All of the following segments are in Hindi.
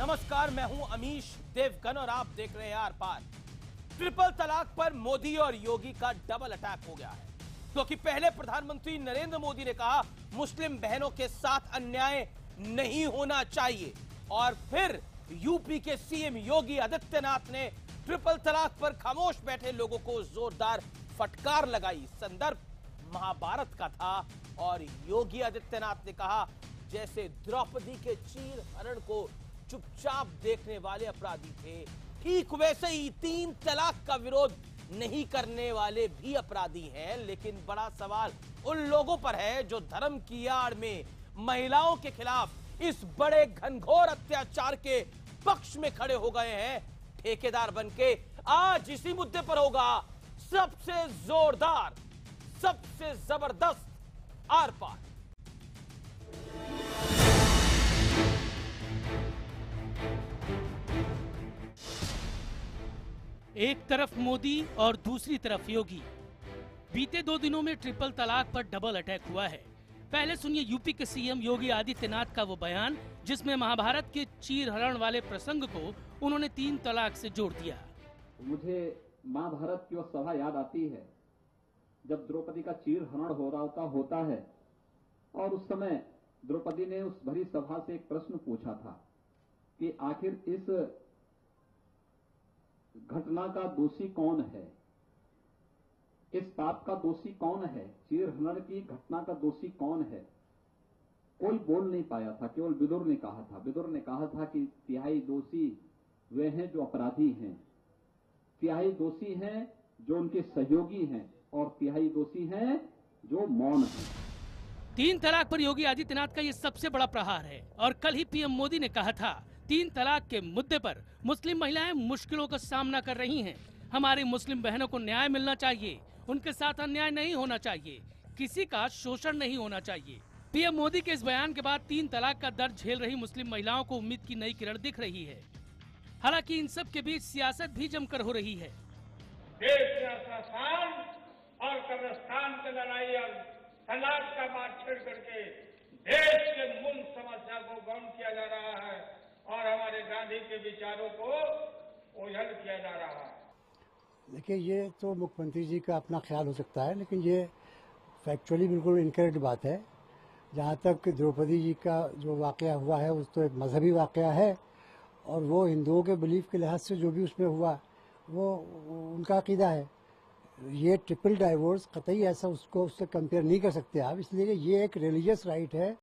नमस्कार, मैं हूं अमीश देवगन और आप देख रहे हैं आर पार। ट्रिपल तलाक पर मोदी और योगी का डबल अटैक हो गया है, क्योंकि पहले प्रधानमंत्री नरेंद्र मोदी ने कहा मुस्लिम बहनों के साथ अन्याय नहीं होना चाहिए, और फिर यूपी के सीएम योगी आदित्यनाथ ने ट्रिपल तलाक पर खामोश बैठे लोगों को जोरदार फटकार लगाई। संदर्भ महाभारत का था और योगी आदित्यनाथ ने कहा जैसे द्रौपदी के चीर हरण को चुपचाप देखने वाले अपराधी थे, ठीक वैसे ही 3 तलाक का विरोध नहीं करने वाले भी अपराधी हैं। लेकिन बड़ा सवाल उन लोगों पर है जो धर्म की आड़ में महिलाओं के खिलाफ इस बड़े घनघोर अत्याचार के पक्ष में खड़े हो गए हैं, ठेकेदार बनके। आज इसी मुद्दे पर होगा सबसे जोरदार, सबसे जबरदस्त आर पार। एक तरफ मोदी और दूसरी तरफ योगी। बीते 2 दिनों में ट्रिपल तलाक पर डबल अटैक हुआ है। पहले सुनिए यूपी के सीएम योगी आदित्यनाथ का वो बयान जिसमें महाभारत के चीर हरण वाले प्रसंग को उन्होंने 3 तलाक से जोड़ दिया। मुझे महाभारत की वो सभा याद आती है जब द्रौपदी का चीर हरण हो रहा होता है और उस समय द्रौपदी ने उस भरी सभा से एक प्रश्न पूछा था कि आखिर इस घटना का दोषी कौन है, इस पाप का दोषी कौन है, चीर हरण की घटना का दोषी कौन है। कोई बोल नहीं पाया था, केवल विदुर ने कहा था। विदुर ने कहा था कि तिहाई दोषी वे हैं जो अपराधी हैं, तिहाई दोषी हैं जो उनके सहयोगी हैं, और तिहाई दोषी हैं जो मौन हैं। 3 तलाक पर योगी आदित्यनाथ का ये सबसे बड़ा प्रहार है। और कल ही पीएम मोदी ने कहा था 3 तलाक के मुद्दे पर मुस्लिम महिलाएं मुश्किलों का सामना कर रही हैं। हमारी मुस्लिम बहनों को न्याय मिलना चाहिए, उनके साथ अन्याय नहीं होना चाहिए, किसी का शोषण नहीं होना चाहिए। पीएम मोदी के इस बयान के बाद 3 तलाक का दर्द झेल रही मुस्लिम महिलाओं को उम्मीद की नई किरण दिख रही है। हालांकि इन सब के बीच सियासत भी जमकर हो रही है। देश में अपना स्थान और कब्रिस्तान की लड़ाई और तलाक का बात छेड़ करके देश के मूल समस्या को गौण किया जा रहा है और हमारे गांधी के विचारों को ओझल किया जा रहा है। देखिए, ये तो मुख्यमंत्री जी का अपना ख्याल हो सकता है, लेकिन ये फैक्चुअली बिल्कुल इनकरेक्ट बात है। जहाँ तक द्रौपदी जी का जो वाकया हुआ है उस तो एक मजहबी वाकया है, और वो हिंदुओं के बिलीफ के लिहाज से जो भी उसमें हुआ वो उनका अकीदा है। ये ट्रिपल डाइवोर्स कतई ऐसा उससे कंपेयर नहीं कर सकते आप, इसलिए ये एक रिलीजियस राइट है।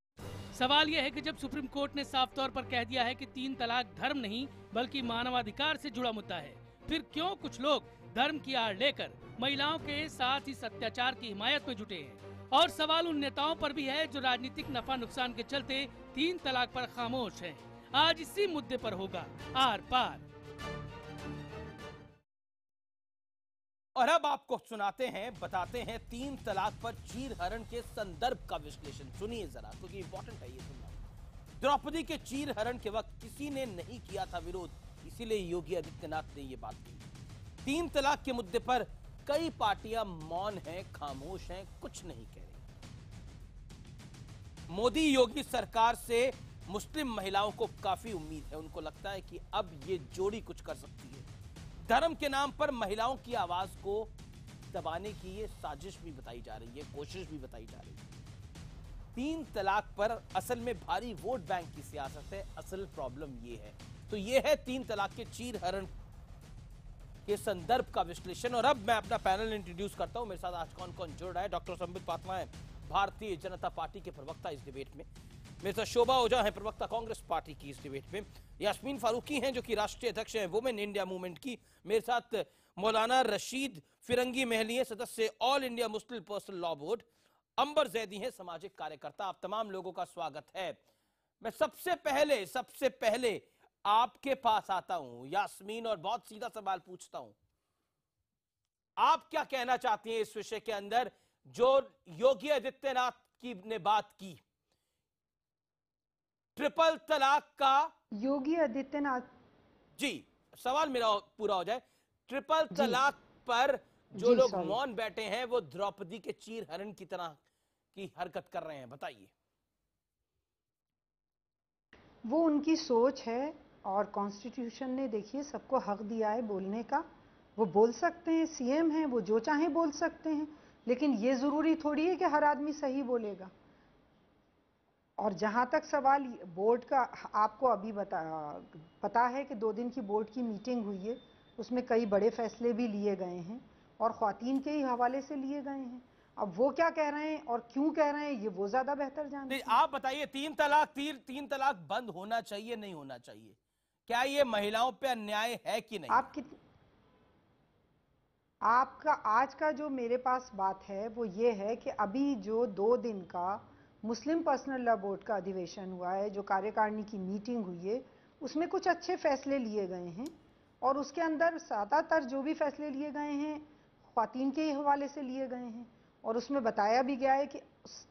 सवाल यह है कि जब सुप्रीम कोर्ट ने साफ तौर पर कह दिया है कि 3 तलाक धर्म नहीं बल्कि मानवाधिकार से जुड़ा मुद्दा है, फिर क्यों कुछ लोग धर्म की आड़ लेकर महिलाओं के साथ इस अत्याचार की हिमायत में जुटे हैं। और सवाल उन नेताओं पर भी है जो राजनीतिक नफा नुकसान के चलते 3 तलाक पर खामोश हैं। आज इसी मुद्दे पर होगा आर पार। और अब आपको सुनाते हैं, बताते हैं 3 तलाक पर चीर हरण के संदर्भ का विश्लेषण। सुनिए जरा, क्योंकि इंपॉर्टेंट है ये सुनना। द्रौपदी के चीर हरण के वक्त किसी ने नहीं किया था विरोध, इसीलिए योगी आदित्यनाथ ने ये बात की। 3 तलाक के मुद्दे पर कई पार्टियां मौन हैं, खामोश हैं, कुछ नहीं कह रही। मोदी योगी सरकार से मुस्लिम महिलाओं को काफी उम्मीद है। उनको लगता है कि अब ये जोड़ी कुछ कर सकती है। धर्म के नाम पर महिलाओं की आवाज को दबाने की ये साजिश भी बताई जा रही है, कोशिश भी बताई जा रही है। 3 तलाक पर असल में भारी वोट बैंक की सियासत है। असल प्रॉब्लम ये है। तो ये है 3 तलाक के चीर हरण के संदर्भ का विश्लेषण। और अब मैं अपना पैनल इंट्रोड्यूस करता हूं। मेरे साथ आज कौन कौन जुड़ रहा है। डॉक्टर संबित पात्रा है, भारतीय जनता पार्टी के प्रवक्ता इस डिबेट में। मेरे साथ शोभा ओझा है, प्रवक्ता कांग्रेस पार्टी की इस डिबेट में। यास्मीन फारूकी हैं जो कि राष्ट्रीय अध्यक्ष हैं वुमेन इंडिया मूवमेंट की। मेरे साथ मौलाना रशीद फिरंगी महली है, सदस्य all India Muslim personal law board. Ambar Zaidi हैं, सामाजिक कार्यकर्ता। आप तमाम लोगों का स्वागत है। मैं सबसे पहले आपके पास आता हूं यास्मीन, और बहुत सीधा सवाल पूछता हूं। आप क्या कहना चाहती हैं इस विषय के अंदर जो योगी आदित्यनाथ की ने बात की, ट्रिपल तलाक का? योगी आदित्यनाथ जी, सवाल मेरा पूरा हो जाए। ट्रिपल तलाक पर जो लोग मौन बैठे हैं वो द्रौपदी के चीर हरण की तरह की हरकत कर रहे हैं, बताइए। वो उनकी सोच है, और कॉन्स्टिट्यूशन ने देखिए सबको हक दिया है बोलने का, वो बोल सकते हैं, सीएम हैं, वो जो चाहें बोल सकते हैं, लेकिन ये ज़रूरी थोड़ी है कि हर आदमी सही बोलेगा। और जहाँ तक सवाल बोर्ड का, आपको अभी पता है कि 2 दिन की बोर्ड की मीटिंग हुई है, उसमें कई बड़े फैसले भी लिए गए हैं और ख्वातीन के ही हवाले से लिए गए हैं। अब वो क्या कह रहे हैं और क्यों कह रहे हैं ये वो ज्यादा बेहतर जानते हैं। आप बताइए, तीन तलाक बंद होना चाहिए नहीं होना चाहिए? क्या ये महिलाओं पे अन्याय है कि नहीं? आपका आज का जो मेरे पास बात है वो ये है कि अभी जो 2 दिन का मुस्लिम पर्सनल लॉ बोर्ड का अधिवेशन हुआ है, जो कार्यकारिणी की मीटिंग हुई है, उसमें कुछ अच्छे फैसले लिए गए हैं और उसके अंदर ज़्यादातर जो भी फैसले लिए गए हैं ख्वातीन के हवाले से लिए गए हैं और उसमें बताया भी गया है कि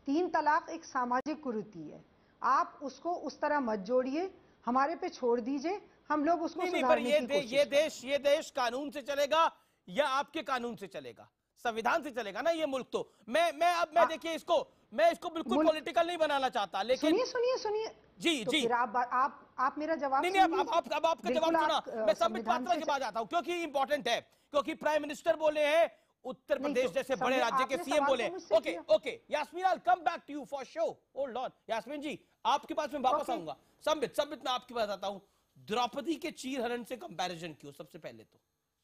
3 तलाक एक सामाजिक कुरीति है, आप उसको उस तरह मत जोड़िए, हमारे पे छोड़ दीजिए, हम लोग उसको सुधारने की कोशिश करें। ये देश कानून से चलेगा या आपके कानून से चलेगा? संविधान से चलेगा ना ये मुल्क। तो मैं देखिए इसको बिल्कुल पॉलिटिकल नहीं बनाना चाहता, लेकिन सुनिए जी तो जी फिर आप मेरा जवाब नहीं अब आपका जवाब सुना। मैं संबित पात्रा के पास आता हूं क्योंकि इंपॉर्टेंट है, क्योंकि प्राइम मिनिस्टर बोले हैं, उत्तर प्रदेश जैसे बड़े राज्य के सीएम बोले। Okay Yasmin, I will come back to you for show. Hold on Yasmin ji, आपके पास मैं वापस आऊंगा। संबित मैं आपके पास आता हूं। द्रौपदी के चीरहरण से कंपैरिजन क्यों? सबसे पहले तो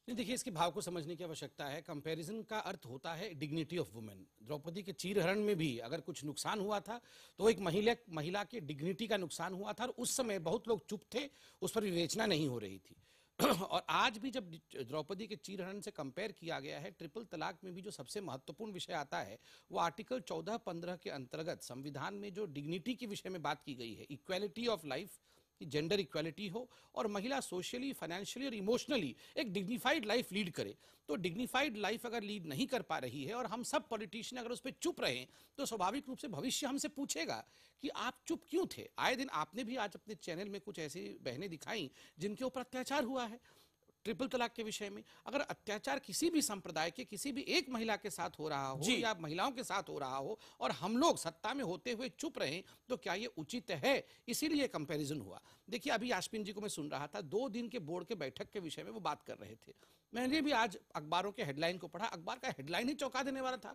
नहीं, देखिए इसके भाव को समझने की आवश्यकता है। कंपैरिजन का अर्थ होता है डिग्निटी ऑफ वुमेन। द्रौपदी के चीरहरण में भी अगर कुछ नुकसान हुआ था तो एक महिला के डिग्निटी का नुकसान हुआ था और उस समय बहुत लोग चुप थे, उस पर विवेचना नहीं हो रही थी। और आज भी जब द्रौपदी के चीरहरण से कंपेयर किया गया है, ट्रिपल तलाक में भी जो सबसे महत्वपूर्ण विषय आता है वो आर्टिकल 14-15 के अंतर्गत संविधान में जो डिग्निटी के विषय में बात की गई है, इक्वालिटी ऑफ लाइफ, कि जेंडर इक्वालिटी हो और महिला सोशली, फाइनेंशियली और इमोशनली एक डिग्निफाइड लाइफ लीड करे। तो डिग्निफाइड लाइफ अगर लीड नहीं कर पा रही है और हम सब पॉलिटिशियन अगर उस पर चुप रहें तो स्वाभाविक रूप से भविष्य हमसे पूछेगा कि आप चुप क्यों थे। आए दिन आपने भी आज अपने चैनल में कुछ ऐसी बहनें दिखाई जिनके ऊपर अत्याचार हुआ है ट्रिपल तलाक के विषय में। अगर अत्याचार किसी भी संप्रदाय के किसी भी एक महिला के साथ हो रहा हो या महिलाओं के साथ हो रहा हो और हम लोग सत्ता में होते हुए चुप रहें तो क्या ये उचित है? इसीलिए कंपैरिजन हुआ। देखिए अभी यास्मीन जी को मैं सुन रहा था, 2 दिन के बोर्ड के बैठक के विषय में वो बात कर रहे थे। मैंने भी आज अखबारों के हेडलाइन को पढ़ा, अखबार का हेडलाइन ही चौंका देने वाला था।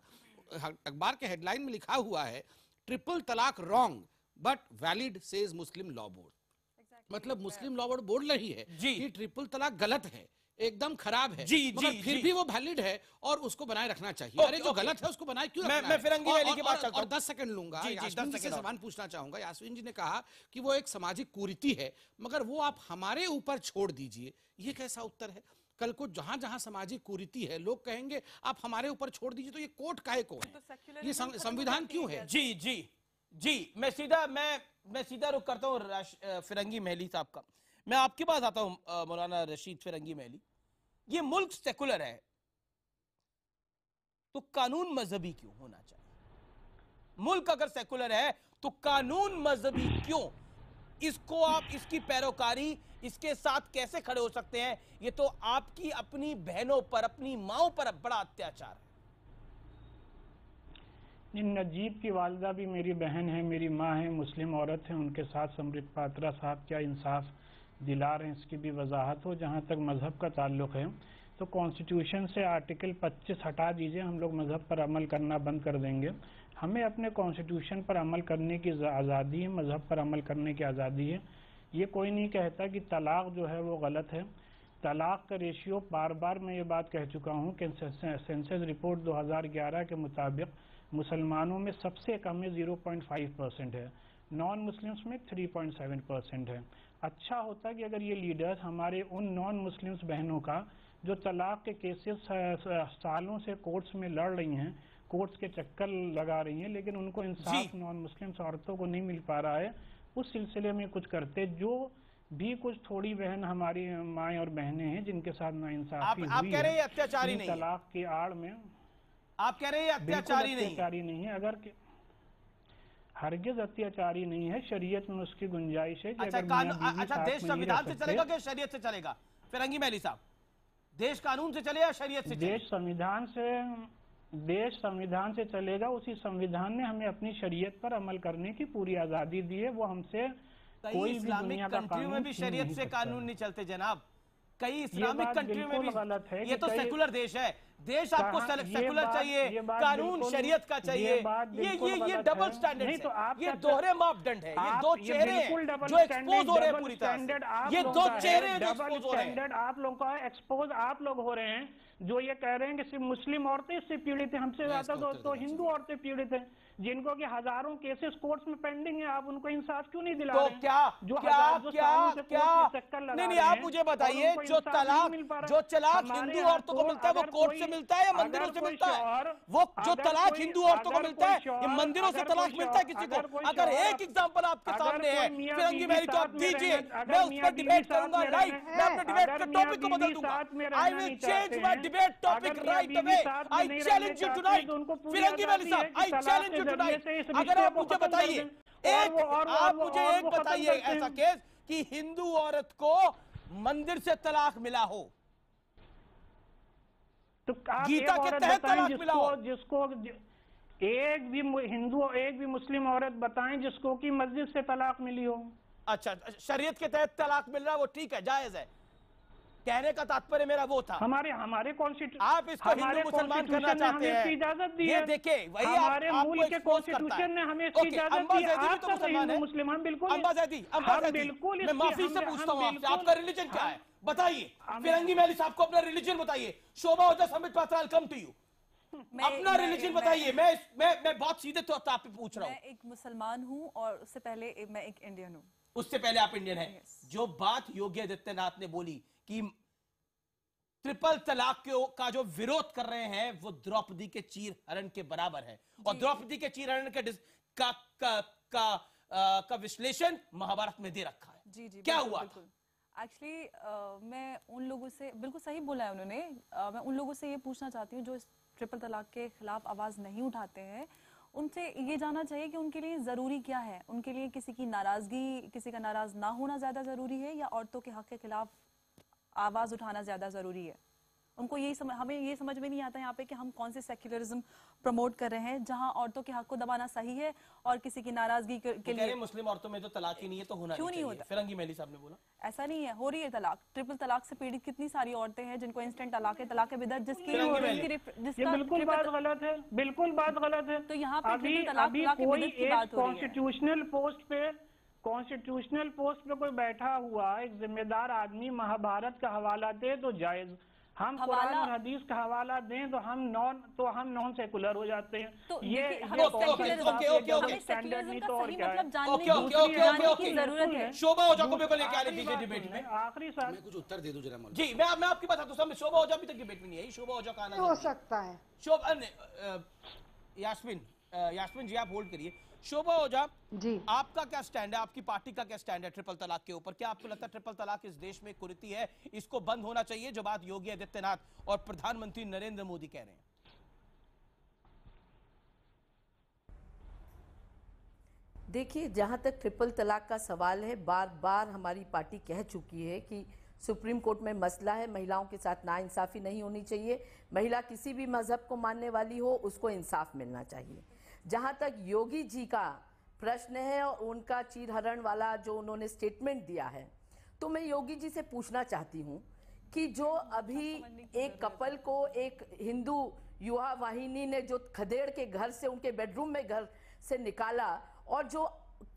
अखबार के हेडलाइन में लिखा हुआ है ट्रिपल तलाक wrong but valid says Muslim law board. मतलब मुस्लिम लॉ बोर्ड बोल रही है कि ट्रिपल तलाक गलत है, एकदम खराब है, मगर फिर भी वो वैलिड है और उसको बनाए रखना चाहिए। अरे जो गलत है उसको बनाए क्यों रखना है? मैं फिरंगी वैली की बात करता हूं और 10 सेकंड लूंगा। यास्मीन जी से सवाल पूछना चाहूंगा। यास्मीन जी ने कहा कि वो एक सामाजिक कुरीति है, मगर वो आप हमारे ऊपर छोड़ दीजिए, ये कैसा उत्तर है? कल को जहां जहां सामाजिक कुरीति है लोग कहेंगे आप हमारे ऊपर छोड़ दीजिए, तो ये कोर्ट काहे को है? ये संविधान क्यों है? जी मैं सीधा रुख करता हूँ फिरंगी महली साहब का। मैं आपके पास आता हूं मौलाना रशीद फिरंगी महली। ये मुल्क सेकुलर है तो कानून मजहबी क्यों होना चाहिए? मुल्क अगर सेकुलर है तो कानून मजहबी क्यों? इसको आप, इसकी पैरोकारी, इसके साथ कैसे खड़े हो सकते हैं? ये तो आपकी अपनी बहनों पर, अपनी माओं पर बड़ा अत्याचार है। नजीब की वालिदा भी मेरी बहन है, मेरी माँ है, मुस्लिम औरत है, उनके साथ संबित पात्रा साहब क्या इंसाफ दिला रहे हैं इसकी भी वजाहत हो। जहाँ तक मज़हब का ताल्लुक़ है तो कॉन्स्टिट्यूशन से आर्टिकल 25 हटा दीजिए, हम लोग मज़हब पर अमल करना बंद कर देंगे। हमें अपने कॉन्स्टिट्यूशन पर अमल करने की आज़ादी है, मज़हब पर अमल करने की आज़ादी है। ये कोई नहीं कहता कि तलाक जो है वो गलत है। तलाक का रेशियो बार बार मैं ये बात कह चुका हूँ कि सेंसस रिपोर्ट 2011 के मुताबिक मुसलमानों में सबसे कम में 0.5% है, नॉन मुस्लिम्स में 3.7% है। अच्छा होता कि अगर ये लीडर्स हमारे उन नॉन मुस्लिम्स बहनों का जो तलाक के केसेस सालों से कोर्ट्स में लड़ रही हैं, कोर्ट्स के चक्कर लगा रही हैं, लेकिन उनको इंसाफ नॉन मुस्लिम्स औरतों को नहीं मिल पा रहा है, उस सिलसिले में कुछ करते। जो भी कुछ थोड़ी बहन हमारी माएँ और बहनें हैं जिनके साथ नाइंसाफी हुई है तलाक की आड़ में, आप कह रहे हैं अत्याचारी नहीं है। अगर हरगिज अत्याचारी नहीं है, शरीयत में उसकी गुंजाइश है कि अच्छा देश संविधान से चलेगा कि शरीयत से चलेगा? फिरंगी महली साहब, देश कानून से चले या शरीयत से? देश संविधान से चलेगा। उसी संविधान ने हमें अपनी शरीयत पर अमल करने की पूरी आज़ादी दी है। वो हमसे कई इस्लामिक कंट्रियों में भी शरीयत से कानून नहीं चलते जनाब, कई इस्लामिक कंट्रियों में भी। ये तो सेकुलर देश है, देश आपको सेकुलर चाहिए, कानून शरीयत का चाहिए, ये डबल स्टैंडर्ड है, ये दोहरे मापदंड है, ये दो चेहरे हैं जो एक्सपोज हो रहे हैं पूरी तरह से, ये दो चेहरे हैं जो एक्सपोज हो रहे हैं। आप लोग का एक्सपोज आप लोग हो रहे हैं, जो ये कह रहे हैं कि सिर्फ मुस्लिम औरतें इससे पीड़ित हैं, हमसे ज्यादा तो हिंदू औरतें पीड़ित हैं, जिनको कि हजारों केसेस कोर्ट्स में पेंडिंग है। आप उनको इंसाफ क्यों नहीं दिला रहे? तो क्या नहीं, आप मुझे बताइए, जो तलाक हिंदू औरतों को मिलता है वो कोर्ट से मिलता है या मंदिरों से मिलता है? वो जो तलाक हिंदू औरतों को मिलता है ये मंदिरों से तलाक मिलता है किसी को? अगर एक एग्जांपल आपके सामने है फिरंगी मैरी तो आप दीजिए, मैं उस पर डिबेट करूंगा लाइव, मैं अपने डिबेट के टॉपिक को बदल दूंगा, I will change my debate topic right away, I challenge you tonight फिरंगी मैरी साहब, आई चैलेंज यू टुनाइट। अगर आप मुझे बताइए आप मुझे एक बताइए ऐसा केस कि हिंदू औरत को मंदिर से तलाक मिला हो, तो गीता के तहत तलाक मिला हो, जिसको एक भी हिंदू एक भी मुस्लिम औरत बताएं जिसको कि मस्जिद से तलाक मिली हो। अच्छा, शरीयत के तहत तलाक मिल रहा है वो ठीक है, जायज है, कहने का तात्पर्य मेरा वो था। हमारे कॉन्स्टिट्यूशन, आप इसको हिंदू मुसलमान करना चाहते हैं, इजाजत दी ये है, देखिए वही हमारे मूल के कॉन्स्टिट्यूशन ने हमें इसकी इजाजत दी है। आप सब हिंदू मुसलमान बिल्कुल बिल्कुल, मैं माफी से पूछता हूँ आपसे, आपका रिलीजन क्या है बताइए? फिरंगी मैली साहब को अपना रिलीजन बताइए। शोभा ओझा, संबित पात्रा, आई कम टू यू, अपना रिलीजन बताइए। मैं बहुत सीधे तौर पर आपसे पूछ रहा हूँ। मैं एक मुसलमान हूँ और उससे पहले मैं एक इंडियन हूँ। उससे पहले आप इंडियन हैं। जो बात योगी आदित्यनाथ ने बोली कि ट्रिपल तलाक का जो विरोध कर रहे हैं वो द्रौपदी के चीर हरण के बराबर है, और द्रौपदी के चीर हरण का विश्लेषण महाभारत में दे रखा है। जी जी, क्या हुआ? एक्चुअली मैं उन लोगों से, बिल्कुल सही बोला है उन्होंने, मैं उन लोगों से ये पूछना चाहती हूँ जो इस ट्रिपल तलाक के खिलाफ आवाज नहीं उठाते हैं, उनसे ये जानना चाहिए कि उनके लिए जरूरी क्या है। उनके लिए किसी की नाराजगी, किसी का नाराज ना होना ज्यादा जरूरी है, या औरतों के हक के खिलाफ आवाज उठाना ज्यादा जरूरी है? उनको हमें ये समझ में नहीं आता यहाँ पे कि हम कौन से सेक्युलरिज्म प्रमोट कर रहे हैं जहाँ औरतों के हक को दबाना सही है और किसी की नाराजगी के लिए। मुस्लिम औरतों में तो तलाक ही नहीं है तो होना क्यों नहीं होता? फिरंगी मैली साहब ने बोला ऐसा नहीं है, हो रही है तलाक। ट्रिपल तलाक से पीड़ित कितनी सारी औरतें हैं जिनको इंस्टेंट तलाक है, तलाक बिदअत, जिसकी बिल्कुल बात गलत है, बिल्कुल बात गलत है। तो यहाँ पे अभी कोई एक कॉन्स्टिट्यूशनल पोस्ट पे कोई बैठा हुआ एक जिम्मेदार आदमी महाभारत का हवाला दे तो जायज, हम कुरान और हदीस का हवाला दें तो हम नॉन सेकुलर हो जाते हैं। तो ये स्टैंडर्ड नहीं तो और क्या है? शोभा ओझा को बिल्कुल लेके आने दीजिए डिबेट में। आखिरी साल मैं कुछ उत्तर दे दूं जरा मौलाना जी। मैं आपकी बात बताता हूं, शोभा ओझा अभी तक डिबेट में नहीं आई, शोभा ओझा का आना हो सकता है। यास्मीन जी आप होल्ड करिए। शोभा ओझा जी, आपका क्या स्टैंड है, आपकी पार्टी का क्या स्टैंड है ट्रिपल तलाक के ऊपर? क्या आपको लगता है ट्रिपल तलाक इस देश में कुरीति है, इसको बंद होना चाहिए, जो बात योगी आदित्यनाथ और प्रधानमंत्री नरेंद्र मोदी कह रहे हैं? देखिए, जहां तक ट्रिपल तलाक का सवाल है, बार बार हमारी पार्टी कह चुकी है कि सुप्रीम कोर्ट में मसला है, महिलाओं के साथ नाइंसाफी नहीं होनी चाहिए, महिला किसी भी मजहब को मानने वाली हो उसको इंसाफ मिलना चाहिए। जहां तक योगी जी का प्रश्न है और उनका चीरहरण वाला जो उन्होंने स्टेटमेंट दिया है, तो मैं योगी जी से पूछना चाहती हूं कि जो अभी एक कपल को एक हिंदू युवा वाहिनी ने जो खदेड़ के घर से, उनके बेडरूम में घर से निकाला, और जो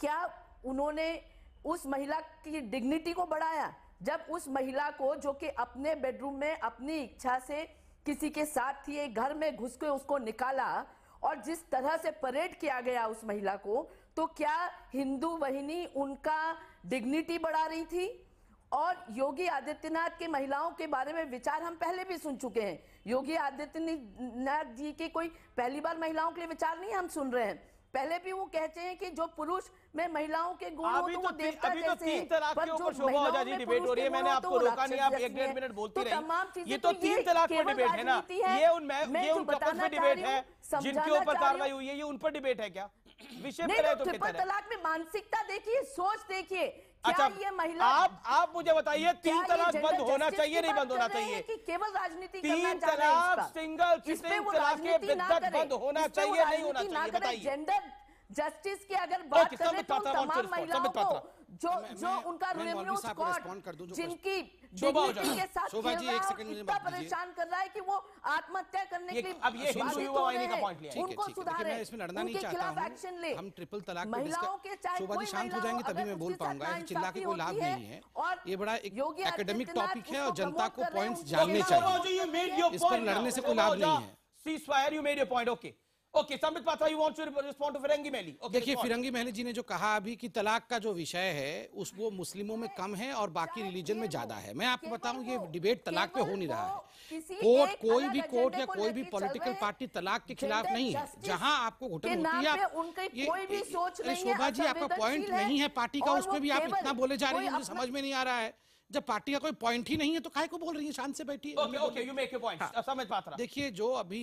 क्या उन्होंने उस महिला की डिग्निटी को बढ़ाया, जब उस महिला को जो कि अपने बेडरूम में अपनी इच्छा से किसी के साथ थी, एक घर में घुस के उसको निकाला, और जिस तरह से परेड किया गया उस महिला को, तो क्या हिंदू वाहिनी उनका डिग्निटी बढ़ा रही थी? और योगी आदित्यनाथ के महिलाओं के बारे में विचार हम पहले भी सुन चुके हैं। योगी आदित्यनाथ जी के कोई पहली बार महिलाओं के लिए विचार नहीं हम सुन रहे हैं, पहले भी वो कहते हैं कि जो पुरुष में महिलाओं के गुण हो तो वो देवता जैसे हैं। तीन तलाक के ऊपर शोभा ओझा जी डिबेट हो रही है, मैंने आपको रोका नहीं, आप 1-1.5 मिनट बोलती रही। ये तो 3 तलाक पर डिबेट है ना, ये उन कपल्स पे डिबेट है जिनके ऊपर कार्रवाई हुई है, ये उन पर डिबेट है क्या? विषय पर है तो ट्रिपल तलाक में मानसिकता देखिए, सोच देखिए। अच्छा, ये महिला आप मुझे बताइए 3 तलाक बंद होना चाहिए नहीं बंद होना चाहिए? कि केवल राजनीति 3 तलाक सिंगल तलाक के बिद्दत बंद होना चाहिए नहीं होना चाहिए? बताइए। जेंडर जस्टिस की अगर बात Okay, करें तो Sambit Patra, तमाम महिलाओं को जो मैं उनका मौलवी रेवेन्यू साहब को स्कॉट respond कर दूं, जो जिनकी शोभा हो डिग्निटी जाए। के साथ शोभा खेल जी, रहा एक है सेकंड और मुझे इतना बात दीजिए। परेशान कर रहा है कि वो आत्महत्या करने के लिए अब ये हिंदू बाधित युवा हो वाहिनी रहे का हैं। पॉइंट लिया है। उनको देखिए, सुधारे, मैं इसमें लड़ना नहीं उनके चाहता खिलाफ हूं। एक्शन ले। हम ट्रिपल तलाक पे महिलाओं के चाहे शोभा जी कोई शांत हो महिला जाएंगे हो, तभी अगर मैं बोल उसके साथ पाऊंगा। ऐसे चिल्ला के नाइंसाफी कोई लाभ होती नहीं है। और ये बड़ा एक योगी एकेडमिक आदित्यनाथ टॉपिक है और उसको जनता को प्रमोट कर रहे हैं, पॉइंट्स उनको जानने खिलाफ चाहिए। You made your इस पर point लड़ने now. से कोई लाभ नहीं है। Ceasefire, you made your point. Okay, Sambit Patra, you want to respond to Firangi Mehli? Okay, देखिए, respond. फिरंगी महली जी ने जो कहा अभी कि तलाक का जो विषय है उस वो मुस्लिमों में कम है और बाकी रिलीजन में ज्यादा है। मैं आपको बताऊं ये डिबेट तलाक पे हो नहीं रहा है। कोर्ट, कोई भी कोर्ट या कोई भी पॉलिटिकल पार्टी तलाक के खिलाफ नहीं है। जहां आपको घुटन होती है शोभा जी, आपका पॉइंट नहीं है पार्टी का, उसमें भी आप इतना बोले जा रही है, मुझे समझ में नहीं आ रहा है। जब पार्टी का कोई पॉइंट ही नहीं है तो काहे को बोल रही है? शांत से बैठी है। Okay, you make your point. Sambit Patra. देखिए, जो अभी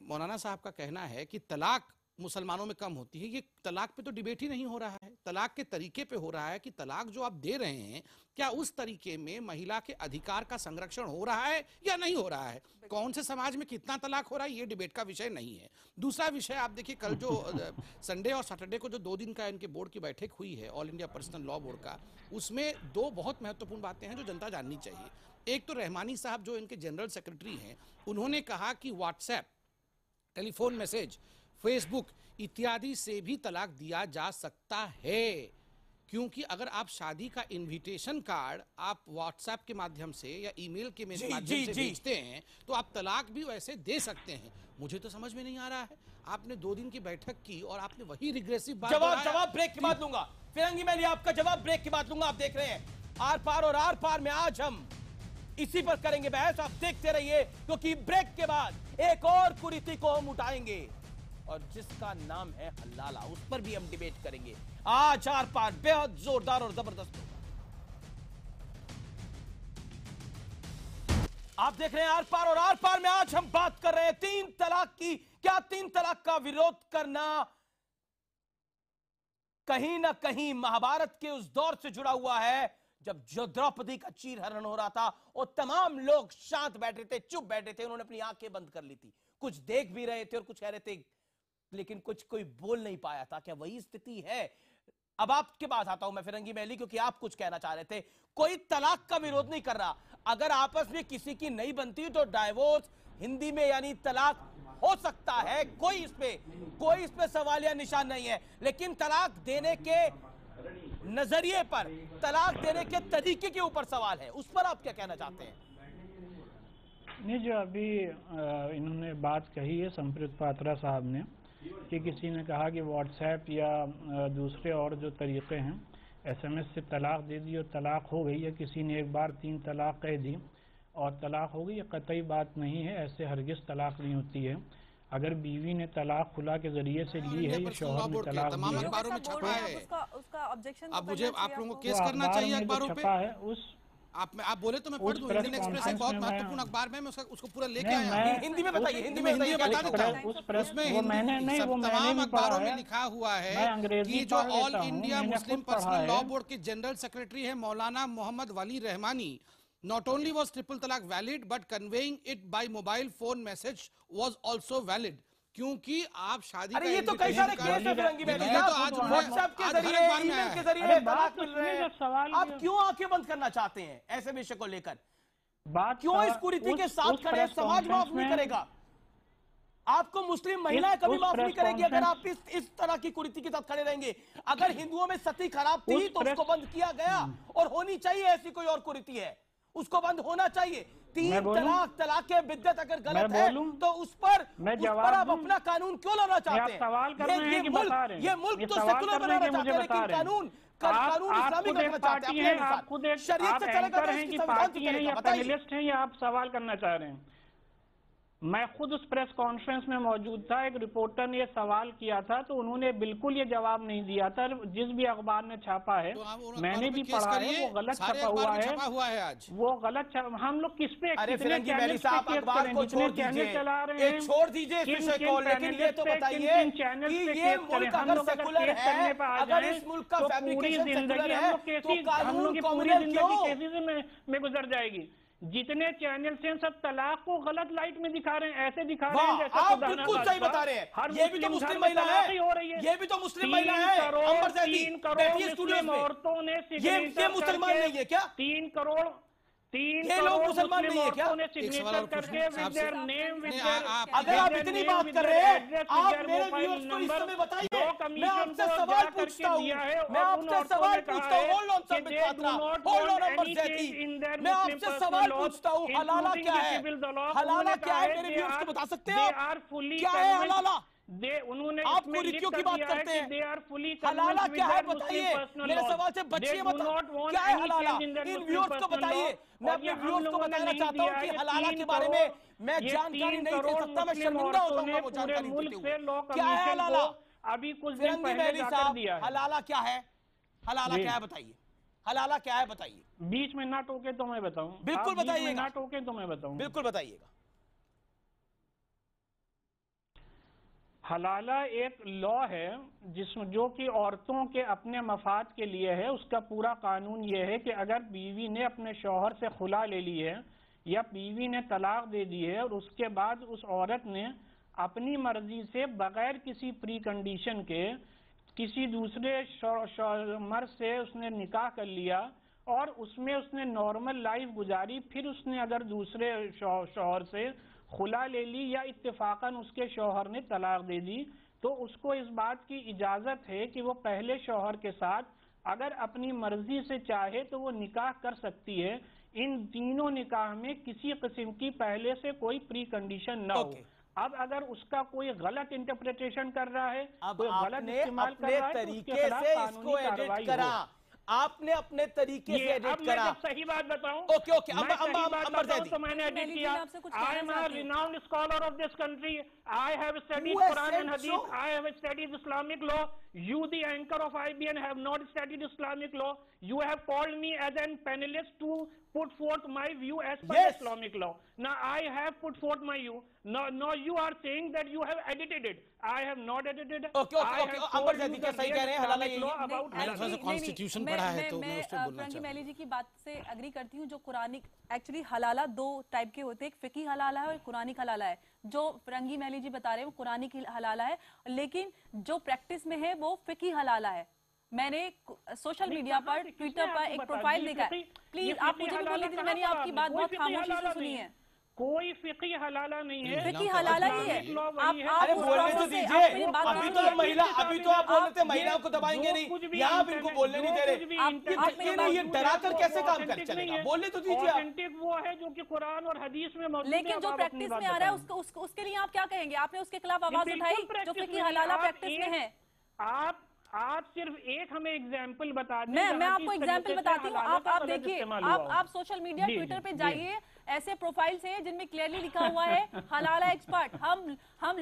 मौलाना साहब का कहना है कि तलाक मुसलमानों में कम होती है, ये तलाक पे तो डिबेट ही नहीं हो रहा है। तलाक के तरीके पे हो रहा है कि तलाक जो आप दे रहे हैं क्या उस तरीके में महिला के अधिकार का संरक्षण हो रहा है या नहीं हो रहा है। कौन से समाज में कितना तलाक हो रहा है ये डिबेट का विषय नहीं है। दूसरा विषय आप देखिए, कल जो संडे और सैटरडे को जो 2 दिन का इनके बोर्ड की बैठक हुई है all India personal law board का, उसमें 2 बहुत महत्वपूर्ण बातें हैं जो जनता जाननी चाहिए। एक तो रहमानी साहब जो इनके जनरल सेक्रेटरी हैं, उन्होंने कहा कि व्हाट्सएप, टेलीफोन मैसेज, फेसबुक इत्यादि से भी तलाक दिया जा सकता है, क्योंकि अगर आप शादी का इनविटेशन कार्ड आप व्हाट्सएप के माध्यम से या ईमेल के माध्यम से भेजते हैं तो आप तलाक भी वैसे दे सकते हैं। मुझे तो समझ में नहीं आ रहा है, आपने 2 दिन की बैठक की और आपने वही रिग्रेसिव बात जवाब ब्रेक के बाद लूंगा। फिरंगी मैली, आपका जवाब ब्रेक के बाद लूंगा। आप देख रहे हैं आर पार, और आर पार में आज हम इसी पर करेंगे बहस। आप देखते रहिए, क्योंकि ब्रेक के बाद एक और कुरीति को हम उठाएंगे और जिसका नाम है हलाला, उस पर भी हम डिबेट करेंगे। आज आर पार बेहद जोरदार और जबरदस्त होगा। आप देख रहे हैं आर पार, और आर पार में आज हम बात कर रहे हैं 3 तलाक की। क्या 3 तलाक का विरोध करना कहीं ना कहीं महाभारत के उस दौर से जुड़ा हुआ है जब जो द्रौपदी का चीरहरण हो रहा था और तमाम लोग शांत बैठे थे, चुप बैठे थे, उन्होंने अपनी आंखें बंद कर ली थी। कुछ देख भी रहे थे और कुछ कह रहे थे, लेकिन कुछ कोई बोल नहीं पाया था। क्या वही स्थिति है? अब आपके पास आता हूं मैं फिरंगी महली, क्योंकि आप कुछ कहना चाह रहे थे। कोई तलाक का विरोध नहीं कर रहा। अगर आपस में किसी की नहीं बनती तो डाइवोर्स हिंदी में यानी तलाक हो सकता है, कोई इसमें सवाल या निशान नहीं है। लेकिन तलाक देने के नजरिए पर, तलाक देने के तरीके के ऊपर सवाल है, उस पर आप क्या कहना चाहते हैं? नहीं, जो अभी इन्होंने बात कही है संप्रीत पात्रा साहब ने कि किसी ने कहा कि व्हाट्सएप या दूसरे और जो तरीके हैं एसएमएस से तलाक दे दी और तलाक हो गई, या किसी ने एक बार 3 तलाक कह दी और तलाक हो गई, ये कतई बात नहीं है। ऐसे हरगिज तलाक नहीं होती है। अगर बीवी ने तलाक खुला के जरिए से ली है या शौहर ने तलाक दी है, अखबारों में छपा है। उसका ऑब्जेक्शन अब मुझे आप लोगों को केस करना चाहिए अखबारों पे। है उस आप बोले तो मैं पढ़ दूं। इंडियन एक्सप्रेस एक बहुत महत्वपूर्ण अखबार में, मैं उसको पूरा लेके आया। हिंदी में बताइए, हिंदी में बता देता हूं। उसमें तमाम अखबारों में लिखा हुआ है कि जो all India Muslim personal law board के जनरल सेक्रेटरी है मौलाना Mohammad Wali Rahmani, not only was triple talaq valid but conveying it by mobile phone message was also valid। क्योंकि आप शादी अरे ये तो कई सारे केस है फिरंगी महली साहब, व्हाट्सएप के जरिए, ईमेल के जरिए तलाक मिल रहे हैं। आप क्यों आंखें बंद करना चाहते हैं ऐसे विषय को लेकर? क्यों इस कुरीति के साथ खड़े? समाज माफ नहीं करेगा आपको, मुस्लिम महिलाएं कभी माफ नहीं करेगी अगर आप इस तरह की कुरीति के साथ खड़े रहेंगे। अगर हिंदुओं में सती खराब थी तो उसको बंद किया गया, और होनी चाहिए। ऐसी कोई और कुरीति है उसको बंद होना चाहिए। 3 तलाक के बिद्दत अगर गलत है तो उस पर आप अपना कानून क्यों लाना चाहते हैं? ये मुल्क तो सेकुलर बनाना चाहते हैं, लेकिन कानून इस्लामिक रखना चाहते हैं। आप खुद एक एंकर हैं कि पार्टी हैं या पैनलिस्ट हैं, या आप सवाल करना चाह रहे हैं? मैं खुद उस प्रेस कॉन्फ्रेंस में मौजूद था। एक रिपोर्टर ने सवाल किया था तो उन्होंने बिल्कुल ये जवाब नहीं दिया था। जिस भी अखबार ने छापा है, मैंने भी पढ़ा है, वो गलत छपा हुआ है। आज वो गलत हम लोग किस पे जितने चैनल चला रहे हैं छोड़ दीजिए इस विषय को, लेकिन ये तो बताइए कि ये मुल्क अगर सेकुलर है, अगर इस मुल्क का फैब्रिकेशन सेकुलर है तो कानून कम्युनल क्यों में गुजर जाएगी? जितने चैनल हैं सब तलाक को गलत लाइट में दिखा रहे हैं, ऐसे दिखा रहे हैं जैसे आप बिल्कुल सही बता रहे हैं। ये भी तो मुस्लिम महिला है, ये भी तो मुस्लिम महिला है, अंबर जैदी, 3 करोड़ मुस्लिम औरतों ने ये मुसलमान नहीं है क्या? 3 करोड़ ये लोग मुसलमान नहीं है क्या? सिग्नेचर करके with their name with their, अगर आप इतनी बात कर रहे हैं, आप मेरे व्यूअर्स को इस समय बताइए, मैं आपसे सवाल पूछता हूं, मैं आपसे सवाल पूछता हूं, hold on Sambit Patra, hold on Ambar Zaidi, मैं आपसे सवाल पूछता हूं, हलाला क्या है? हलाला क्या है मेरे व्यूअर्स को बता सकते हैं आप? क्या है हलाला? उन्होंने आप कुरीतियों की बात करते हैं, हलाला क्या है बताइए, मेरे सवाल से बचिए मत, क्या है हलाला? इन व्यूअर्स को बताइए, मैं अपने व्यूअर्स को बताना चाहता हूं कि हलाला के बारे में मैं जानकारी नहीं दे सकता, मैं शर्मिंदा होता हूं वो जानकारी देते हुए। क्या है हलाला? अभी कुछ दिन पहले जाकर दिया है। हलाला क्या है? हलाला क्या है बताइए, हलाला क्या है बताइए। बीच में ना टोके तो मैं बताऊं, बिल्कुल बताइएगा, ना टोके तो मैं बताऊं, बिल्कुल बताइएगा। हलाला एक लॉ है जिसमें जो कि औरतों के अपने मफाद के लिए है। उसका पूरा कानून ये है कि अगर बीवी ने अपने शौहर से खुला ले ली है या बीवी ने तलाक दे दी है और उसके बाद उस औरत ने अपनी मर्जी से बगैर किसी प्री कंडीशन के किसी दूसरे मर्द से उसने निकाह कर लिया और उसमें उसने नॉर्मल लाइफ गुजारी, फिर उसने अगर दूसरे शौहर से खुला ले ली या इत्तेफाकन उसके शौहर ने तलाक दे दी, तो उसको इस बात की इजाजत है कि वो पहले शौहर के साथ अगर अपनी मर्जी से चाहे तो वो निकाह कर सकती है। इन तीनों निकाह में किसी किस्म की पहले से कोई प्री कंडीशन ना हो। अब अगर उसका कोई गलत इंटरप्रिटेशन कर रहा है, कोई गलत इस्तेमाल कर रहा है, तो उसके खिलाफ कानूनी कार्रवाई हो। आपने अपने तरीके से एडिट करा। मैं सही बात बताऊं, ओके ओके, अंबर जैदी, तो मैंने एडिट किया। I am a renowned scholar of this country. I have studied Quran and Hadith. I have studied Islamic law. You, the anchor of IBN, have not studied Islamic law. You have called me as a panelist to put forth my view as per Islamic law. Now I have put forth my view. Now you are saying that you have edited it. I have not edited it. Okay. अंबर जैदी क्या सही कह रहे हैं? हलाला ये कॉन्स्टिट्यूशन पढ़ा है तो मैं उस पे बोलना फ्रैंकी मैली जी की बात से एग्री करती हूँ। जो कुरानिक, एक्चुअली हलाला दो टाइप के होते हैं, एक फिकी हलाला है और कुरानिक हलाला है। जो फ्रैंकी मैली जी बता रहे हैं वो कुरानिक हलाला है, लेकिन जो प्रैक्टिस में है वो फिकी हलाला है। मैंने सोशल मीडिया पर, ट्विटर पर एक प्रोफाइल देखा है। प्लीज आप मुझे भी बोल दीजिए, मैंने आपकी बात बहुत खामोशी से सुनी है। कोई फिकी हलाला नहीं है, फिकी हलाला ही है। अरे बोलने तो दीजिए, अभी तो महिला, अभी तो आप बोल रहे थे महिलाओं को दबाएंगे नहीं, यहाँ आप इनको बोलने नहीं दे रहे। ये डरा कर कैसे काम कर चलेगा? बोलने तो दीजिए। ऑथेंटिक वो है जो कि कुरान और हदीस में मौजूद है। लेकिन जो प्रैक्टिस में आ रहा है उसके लिए आप क्या कहेंगे? आपने उसके खिलाफ आवाज उठाई जो फिकी हलाला प्रैक्टिस में है। आप सिर्फ एक हमें एग्जाम्पल बता दें। मैं आपको एग्जाम्पल बताती हूँ। आप देखिए, आप सोशल मीडिया ट्विटर पे जाइए, ऐसे प्रोफाइल्स हैं जिनमें क्लियरली लिखा हुआ है हलाला एक्सपर्ट। हम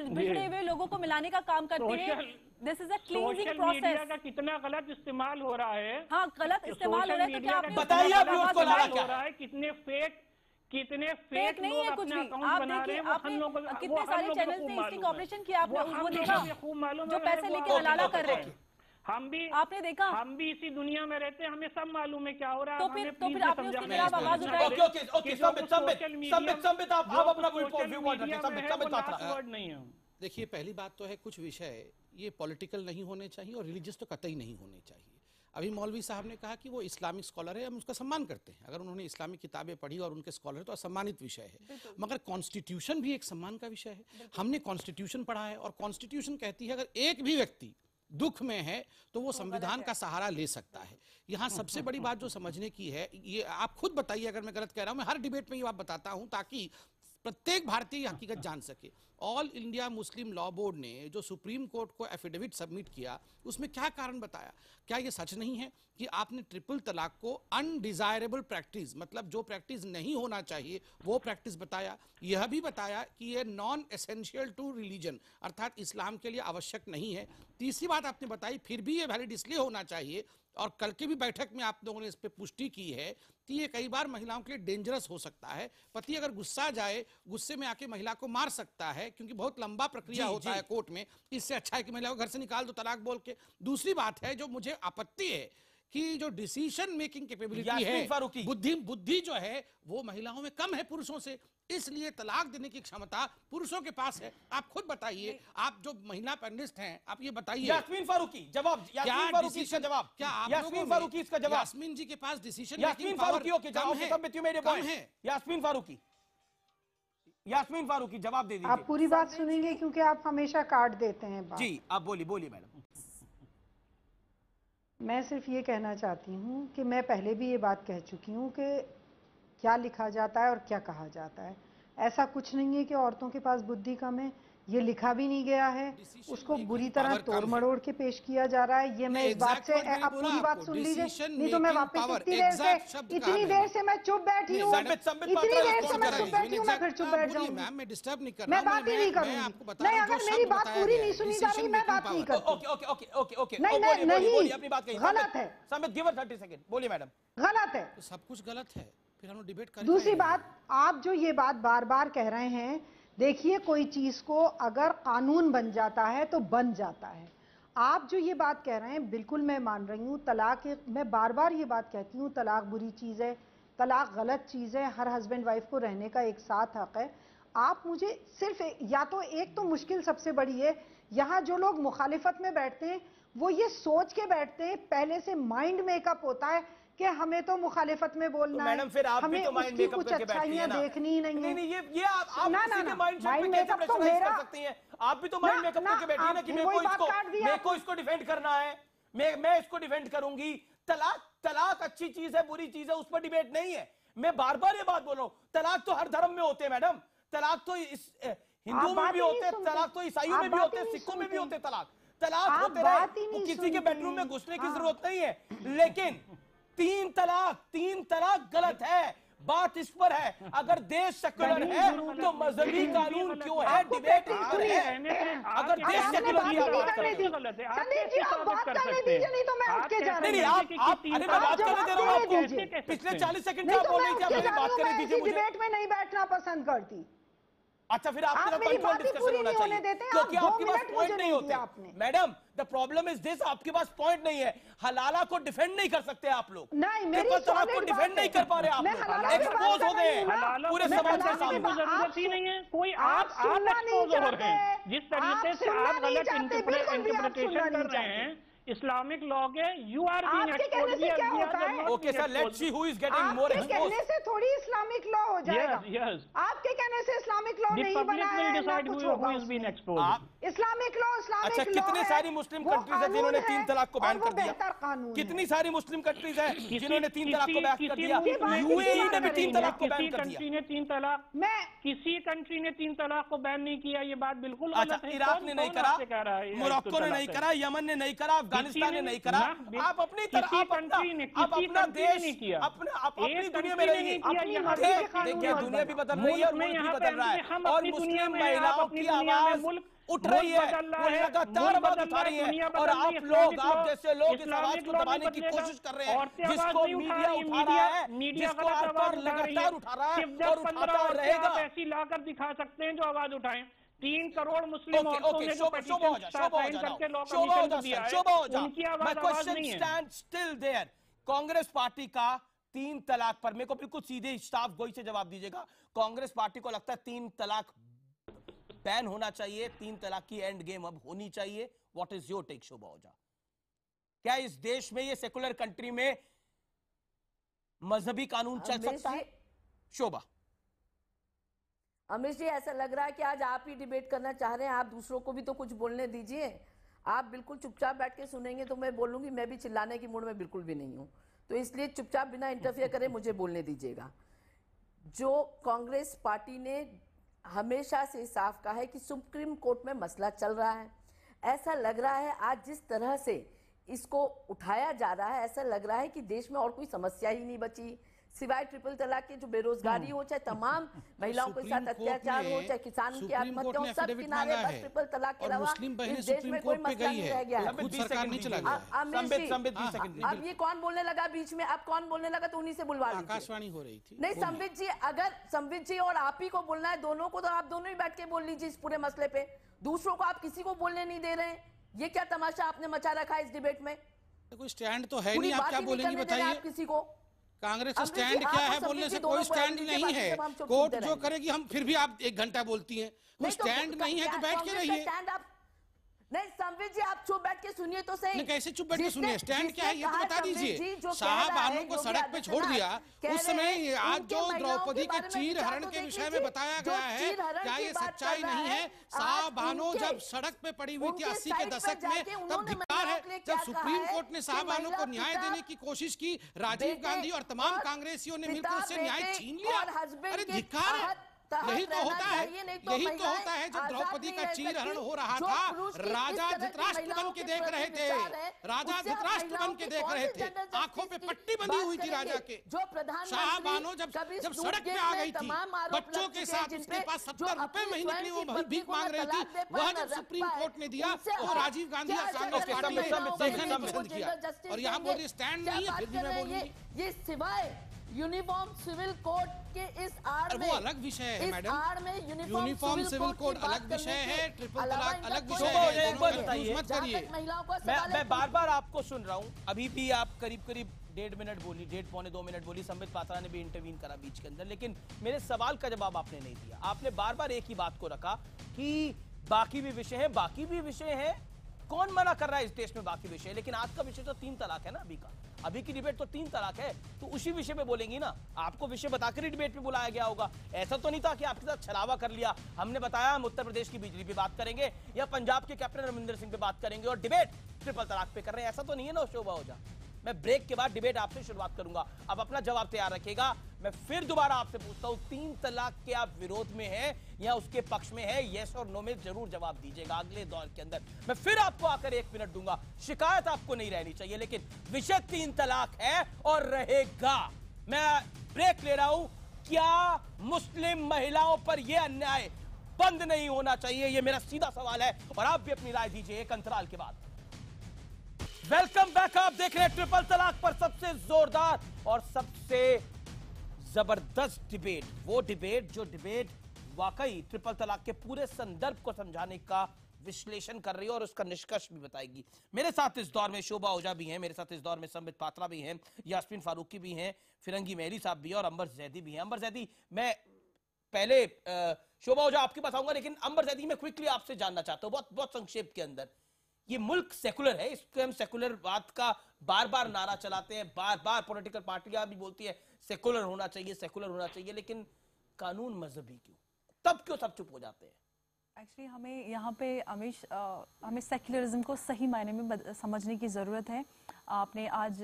बिछड़े हुए लोगों को मिलाने का काम करते हैं। This is a cleansing process. का कितना गलत इस्तेमाल हो रहा है? हाँ, गलत इस्तेमाल हो रहा है, तो क्या आपने बताइए हो रहा है? कितने फेक नहीं है कुछ भी। आप देखिए, आपने कितने सारे चैनल्स ने इसकी कॉपरेशन किया, आपने वो देखा जो पैसे लेके हलाला कर रहे हैं। आपने देखा, हम भी इसी दुनिया में रहते हैं, हमें सब मालूम है क्या हो रहा है। तो फिर आपने उसके खिलाफ आवाज उठाई। ओके, संबित आप अपना व्यू पॉइंट रखिए। संबित नहीं है। देखिए, पहली बात तो है कुछ विषय ये पॉलिटिकल नहीं होने चाहिए और रिलीजियस तो कतई नहीं होने चाहिए। अभी मौलवी साहब ने कहा कि वो इस्लामिक स्कॉलर है, हम उसका सम्मान करते हैं। अगर उन्होंने इस्लामिक किताबें पढ़ी और उनके स्कॉलर है तो सम्मानित विषय है, मगर कॉन्स्टिट्यूशन भी एक सम्मान का विषय है। हमने कॉन्स्टिट्यूशन पढ़ा है और कॉन्स्टिट्यूशन कहती है अगर एक भी व्यक्ति दुख में है तो वो संविधान का सहारा ले सकता है। यहाँ सबसे बड़ी बात जो समझने की है, ये आप खुद बताइए अगर मैं गलत कह रहा हूँ, मैं हर डिबेट में ये बात बताता हूँ ताकि प्रत्येक भारतीय हकीकत जान सके। ऑल इंडिया मुस्लिम लॉ बोर्ड ने जो सुप्रीम कोर्ट को एफिडेविट सबमिट किया उसमें क्या कारण बताया? क्या ये सच नहीं है कि आपने ट्रिपल तलाक को अनडिजायरेबल प्रैक्टिस, मतलब जो प्रैक्टिस नहीं होना चाहिए वो प्रैक्टिस बताया? यह भी बताया कि ये नॉन एसेंशियल टू रिलीजन, अर्थात इस्लाम के लिए आवश्यक नहीं है। तीसरी बात आपने बताई फिर भी ये वैलिड इसलिए होना चाहिए, और कल की भी बैठक में आप लोगों ने इस पर पुष्टि की है कि ये कई बार महिलाओं के लिए डेंजरस हो सकता है। पति अगर गुस्सा जाए, गुस्से में आके महिला को मार सकता है, क्योंकि बहुत लंबा प्रक्रिया होता है कोर्ट में। इससे अच्छा है कि महिला को घर से निकाल दो तलाक बोल के। दूसरी बात है जो मुझे आपत्ति है कि जो डिसीजन मेकिंग कैपेबिलिटी है, बुद्धि जो है वो महिलाओं में कम है पुरुषों से। इसलिए तलाक देने की क्षमता पुरुषों के पास है। आप खुद बताइए, आप जो महिला पैनलिस्ट हैं, आप ये बताइए। यास्मीन फारूकी जवाब, यास्मीन फारूकी इसका जवाब, क्या आप यास्मीन फारूकी इसका जवाब, यास्मीन जी के पास डिसीजन यास्मीन फारूकी ओके जवाब है, यास्मीन फारूकी, यास्मीन फारूकी जवाब दे दीजिए। आप पूरी बात सुनेंगे क्योंकि आप हमेशा काट देते हैं बात। जी आप बोलिए मैडम। मैं सिर्फ ये कहना चाहती हूँ कि मैं पहले भी ये बात कह चुकी हूँ कि क्या लिखा जाता है और क्या कहा जाता है। ऐसा कुछ नहीं है कि औरतों के पास बुद्धि कम है, ये लिखा भी नहीं गया है, उसको बुरी तरह तोड़ मरोड़ के पेश किया जा रहा है। ये मैं इस बात से, आप पूरी बात सुन लीजिए, नहीं तो मैं वापस इतनी देर से मैं चुप बैठी हूँ, इतनी देर से मैं चुप बैठी हूँ, मैं फिर चुप बैठ जाऊंगी। मैं बात ही नहीं करूंगी। नहीं, अगर मेरी बात पूरी नहीं सुनी जा रही मैं बात नहीं करती। ओके नहीं, अपनी बात कहिए। गलत है। संबित गिव 30 सेकंड, बोलिए मैडम। गलत है, सब कुछ गलत है, फिर हम डिबेट करें। दूसरी बात, आप जो ये बात बार बार कह रहे हैं, देखिए कोई चीज को अगर कानून बन जाता है तो बन जाता है। आप जो ये बात कह रहे हैं बिल्कुल मैं मान रही हूँ। तलाक, मैं बार बार ये बात कहती हूँ, तलाक बुरी चीज है, तलाक गलत चीज है। हर हस्बैंड वाइफ को रहने का एक साथ हक है। आप मुझे सिर्फ या तो एक तो मुश्किल सबसे बड़ी है, यहाँ जो लोग मुखालिफत में बैठते हैं वो ये सोच के बैठते हैं, पहले से माइंड मेकअप होता है कि हमें तो मुखालिफत में बोलना है, मैडम फिर आप भी तो माइंड मेकअप करके बैठती हैं ना। देखनी ही नहीं है। नहीं ये आप किसी के माइंड सेट में कैसे प्रेशराइज कर सकती हैं? आप भी तो माइंड मेकअप करके बैठी है ना कि मेरे को इसको डिफेंड करना है, मैं इसको डिफेंड करूंगी। तलाक अच्छी चीज है बुरी चीज है, उस पर डिबेट नहीं है। मैं बार बार ये बात बोल रहा हूँ, तलाक तो हर धर्म में होते हैं मैडम। तलाक तो हिंदुओं में भी होते हैं, तलाक तो ईसाइयों में भी होते हैं, सिखों में भी होते हैं। तलाक होते रहे, किसी के बेडरूम में घुसने की जरूरत नहीं है। लेकिन तीन तलाक गलत है। बात इस पर है, अगर देश सेक्युलर है तो मजहबी कानून क्यों है? डिबेट इस पर है। अगर देश सेक्युलर की बात करते हैं, नहीं आप अरे मैं बात करने दे रहा हूँ आपको। पिछले 40 सेकंड आप बोल रही थी, आप मेरी बात करने दीजिए मुझे। डिबेट में नहीं बैठना पसंद करती। अच्छा फिर आपके साथ कंट्रोल डिस्कशन होना चाहिए क्योंकि आपके पास पॉइंट नहीं होते। Madam the problem is this, आपके पास पॉइंट नहीं है। हलाला को डिफेंड नहीं कर सकते आप लोग, ट्रिपल तलाक को डिफेंड नहीं कर पा रहे आप लोग, एक्सपोज हो गए पूरे समाज के सामने। जरूरत ही नहीं है कोई, आप एक्सपोज हो रहे हैं जिस तरीके से आप गलत इंटरप्रिटेशन कर रहे हैं इस्लामिक लॉ के। You are okay sir, let's see who is getting more exposed. कहने से थोड़ी इस्लामिक लॉ हो जाएगा। आपके कहने से इस्लामिक लॉ नहीं बना है, इस्लामिक लॉ। अच्छा कितनी सारी मुस्लिम कंट्रीज है जिन्होंने 3 तलाक को बैन कर दिया? कितनी सारी मुस्लिम कंट्रीज है जिन्होंने 3 तलाक को बैन कर दिया? यूएई ने भी 3 तलाक को बैन कर दिया। किसी कंट्री ने 3 तलाक को बैन नहीं किया, ये बात बिल्कुल गलत है। इराक ने नहीं करा, मोरक्को ने नहीं करा, यमन ने नहीं करा, अफगानिस्तान ने नहीं करा। आप अपनी तरह आप अपना देश अपनी दुनिया में रहिए। देखिए दुनिया भी बदल रही है और मुल्क भी बदल रहा है और मुस्लिम महिलाओं की आवाज उठ रही है, वो लगातार आवाज उठा रही है। और आप जैसे लोग इस आवाज को दबाने की कोशिश कर रहे हैं, जिसको मीडिया उठा रहा है, जिसको आप लगातार उठा रहा है और उठाता रहेगा। ऐसी लाकर दिखा सकते हैं जो आवाज उठाएं। 3 करोड़ मुस्लिम औरतों ने जो पेटिशन साइन करके लॉ का निकल दिया है, उनकी आवाज नहीं है। कांग्रेस पार्टी का 3 तलाक पर, मेरे को बिल्कुल सीधे स्टाफ गोई से जवाब दीजिएगा। कांग्रेस पार्टी को लगता है 3 तलाक बैन होना चाहिए, 3 तलाक की एंड गेम अब होनी चाहिए। What is your take Shobha Ojha? क्या इस देश में, ये सेकुलर कंट्री में मजहबी कानून चल सकता है? शोभा। अमित जी, ऐसा लग रहा है कि आज आप ही डिबेट करना चाह रहे हैं, आप दूसरों को भी तो कुछ बोलने दीजिए। आप बिल्कुल चुपचाप बैठ के सुनेंगे तो मैं बोलूंगी, मैं भी चिल्लाने की मूड में बिल्कुल भी नहीं हूं, तो इसलिए चुपचाप बिना इंटरफियर करे मुझे बोलने दीजिएगा। जो कांग्रेस पार्टी ने हमेशा से साफ कहा है कि सुप्रीम कोर्ट में मसला चल रहा है, ऐसा लग रहा है आज जिस तरह से इसको उठाया जा रहा है, ऐसा लग रहा है कि देश में और कोई समस्या ही नहीं बची सिवाय ट्रिपल तलाक के। जो बेरोजगारी हो, चाहे तमाम महिलाओं के साथ अत्याचार हो, चाहे किसान की आत्महत्या हो, सब किनारे बस ट्रिपल तलाक के अलावा इस देश में कोई मसला नहीं रह गया है। अब ये कौन बोलने लगा बीच में? अब कौन बोलने लगा तो उन्हीं से बुलवा लीजिए। आकाशवाणी हो रही थी। नहीं संबित जी, अगर संबित जी और आप ही को बोलना है दोनों को, तो आप दोनों ही बैठ के बोल लीजिए इस पूरे मसले पे। दूसरों को आप किसी को बोलने नहीं दे रहे हैं, ये क्या तमाशा आपने मचा रखा है इस डिबेट में? कोई स्टैंड तो है नहीं, आप क्या बोलेंगी बताइए? आप किसी को कांग्रेस का अमृत जी, स्टैंड आप क्या और है बोलने समृद्धि से दोनों कोई स्टैंड बोल दीजिए, नहीं बाकी है। सब हम चुप कोर्ट सुनते जो रहेंगे। करेगी, हम फिर भी आप 1 घंटा बोलती हैं, कोई नहीं तो स्टैंड नहीं है तो बैठ के कांग्रेस का रहिए। स्टैंड आप नहीं, संवित जी आप चुप बैठ के सुनिए तो सही। नहीं, कैसे चुप बैठ के जिसने- सुनिए? स्टैंड क्या है ये तो जिसने बता कहा संवित जी, दीजिए। जो कह शाह रहा बानो है, को योगी सड़क पे छोड़ आदित्यनाथ दिया कह उस रहे समय, हैं, आज उनके जो महिलाओं द्रौपदी के बारे में चीर विचार हरण तो के देख विषय में लीजिए। बताया जो गया है, चीर हरण क्या की ये बात सच्चाई कर रहा नहीं है? है, शाह आज बानो उनके- जब सड़क पे पड़ी हुई थी उनके 80 के साइड पर दशक में, जाके तब उन्होंने धिक्कार है महिलाओं के लिए क्या जब सुप्रीम कहा कोर्ट ने है शाह कि बानो को महिला न्याय पिता- देने की कोशिश की, राजीव बेटे गांधी और तमाम और कांग्रेसियों ने पिता, मिलकर उससे न्याय बेटे छीन लिया। और हस्बैंड अरे के धिक्कार है। तहत यही तो रहना होता है, चाहिए, नहीं तो यही तो महिलाएं होता है। जब आजाद द्रौपदी नहीं का रह चीर हरण सकती। हो रहा जो था, पुरुष की इस राजा तरह की धृतराष्ट्र महिलाओं बन के के देख प्रति रहे थे, विचार है, राजा उससे आप धृतराष्ट्र महिलाओं बन के की देख कौन रहे सी थे, gender आंखों पे justice की पट्टी बंधी बात हुई थी करेंगे? राजा के। जो प्रधानमंत्री शाह बानो जब कभी जब सूट सड़क पे केस आ में गई थी, तमाम आरोप बच्चों लग के चुके हैं साथ जिन उसके पे पास जो 70 रुपए अपनी महीने के लिए वो स्वयं की भीख पत्नी मांग को रही तलाक थी, दे वह पाए जब ना सुप्रीम रख कोर्ट ने पाए, दिया उनसे तो आप राजीव गांधी क्या और ऐसा कांग्रेस कर पार्टी रहे ने हैं? देखना महिलाओं पसंद को किया। gender justice और यहाँ देंगे? बोलिए स्टैंड क्या नहीं है, बात फिर भी कर मैं रहे हैं? बोलूंगी। ये सिवाय यूनिफॉर्म सिविल कोड के इस आड़ में, वो अलग विषय है इस मैडम। आड़ में यूनिफॉर्म सिविल कोड की बात अलग विषय करने है, के ट्रिपल अलावा तलाक इनका अलग कोई विषय शोभा, है। एक बार दोनों बताइए। मत जहाँ करिए। तक महिलाओं का सवाल मैं है, बार बार आपको सुन रहा हूं, अभी भी आप करीब करीब 1.5 मिनट बोली, 1.5 पौने 2 मिनट बोली, संबित पात्रा ने भी इंटरवीन करा बीच के अंदर, लेकिन मेरे सवाल का जवाब आपने नहीं दिया। आपने बार बार एक ही बात को रखा कि बाकी भी विषय है, बाकी भी विषय है। कौन मना कर रहा है इस देश में बाकी विषय? लेकिन आज का विषय तो 3 तलाक है ना, अभी की डिबेट तो 3 तलाक है, तो उसी विषय पे बोलेंगी ना। आपको विषय बताकर ही डिबेट पे बुलाया गया होगा। ऐसा तो नहीं था कि आपके साथ छलावा कर लिया, हमने बताया हम उत्तर प्रदेश की बिजली पे बात करेंगे या पंजाब के कैप्टन अमरिंदर सिंह पे बात करेंगे और डिबेट ट्रिपल तलाक पे कर रहे हैं, ऐसा तो नहीं है ना शोभा ओझा। मैं ब्रेक के बाद डिबेट आपसे शुरुआत करूंगा, अब अपना जवाब तैयार रखिएगा। मैं फिर दोबारा आपसे पूछता हूं, 3 तलाक के आप विरोध में हैं या उसके पक्ष में है? यस और नो में जरूर जवाब दीजिएगा अगले दौर के अंदर। मैं फिर आपको आकर 1 मिनट दूंगा, शिकायत आपको नहीं रहनी चाहिए, लेकिन विषय 3 तलाक है और रहेगा। मैं ब्रेक ले रहा हूं। क्या मुस्लिम महिलाओं पर यह अन्याय बंद नहीं होना चाहिए? यह मेरा सीधा सवाल है और आप भी अपनी राय दीजिए एक अंतराल के बाद। वेलकम बैक, आप देख रहे हैं ट्रिपल तलाक पर सबसे जोरदार और सबसे जबरदस्त डिबेट, वो डिबेट जो डिबेट वाकई ट्रिपल तलाक के पूरे संदर्भ को समझाने का विश्लेषण कर रही है और उसका निष्कर्ष भी बताएगी। मेरे साथ इस दौर में शोभा ओझा भी हैं, मेरे साथ इस दौर में संबित पात्रा भी हैं, यास्मीन फारूकी भी हैं, फिरंगी मेहरी साहब भी हैं और अंबर जैदी भी हैं। अंबर जैदी, मैं पहले शोभा ओझा आपके पास आऊंगा, लेकिन अंबर जैदी मैं क्विकली आपसे जानना चाहता हूं बहुत बहुत संक्षेप के अंदर। ये मुल्क सेकुलर है, इसको हम सेकुलर बात का बार बार नारा चलाते हैं, बार बार पॉलिटिकल पार्टियां भी बोलती है सेकुलर होना चाहिए, सेकुलर होना चाहिए, लेकिन कानून मजहबी क्यों? तब क्यों सब चुप हो जाते हैं? एक्चुअली हमें यहाँ पे हमें सेक्युलरिज्म को सही मायने में समझने की ज़रूरत है। आपने आज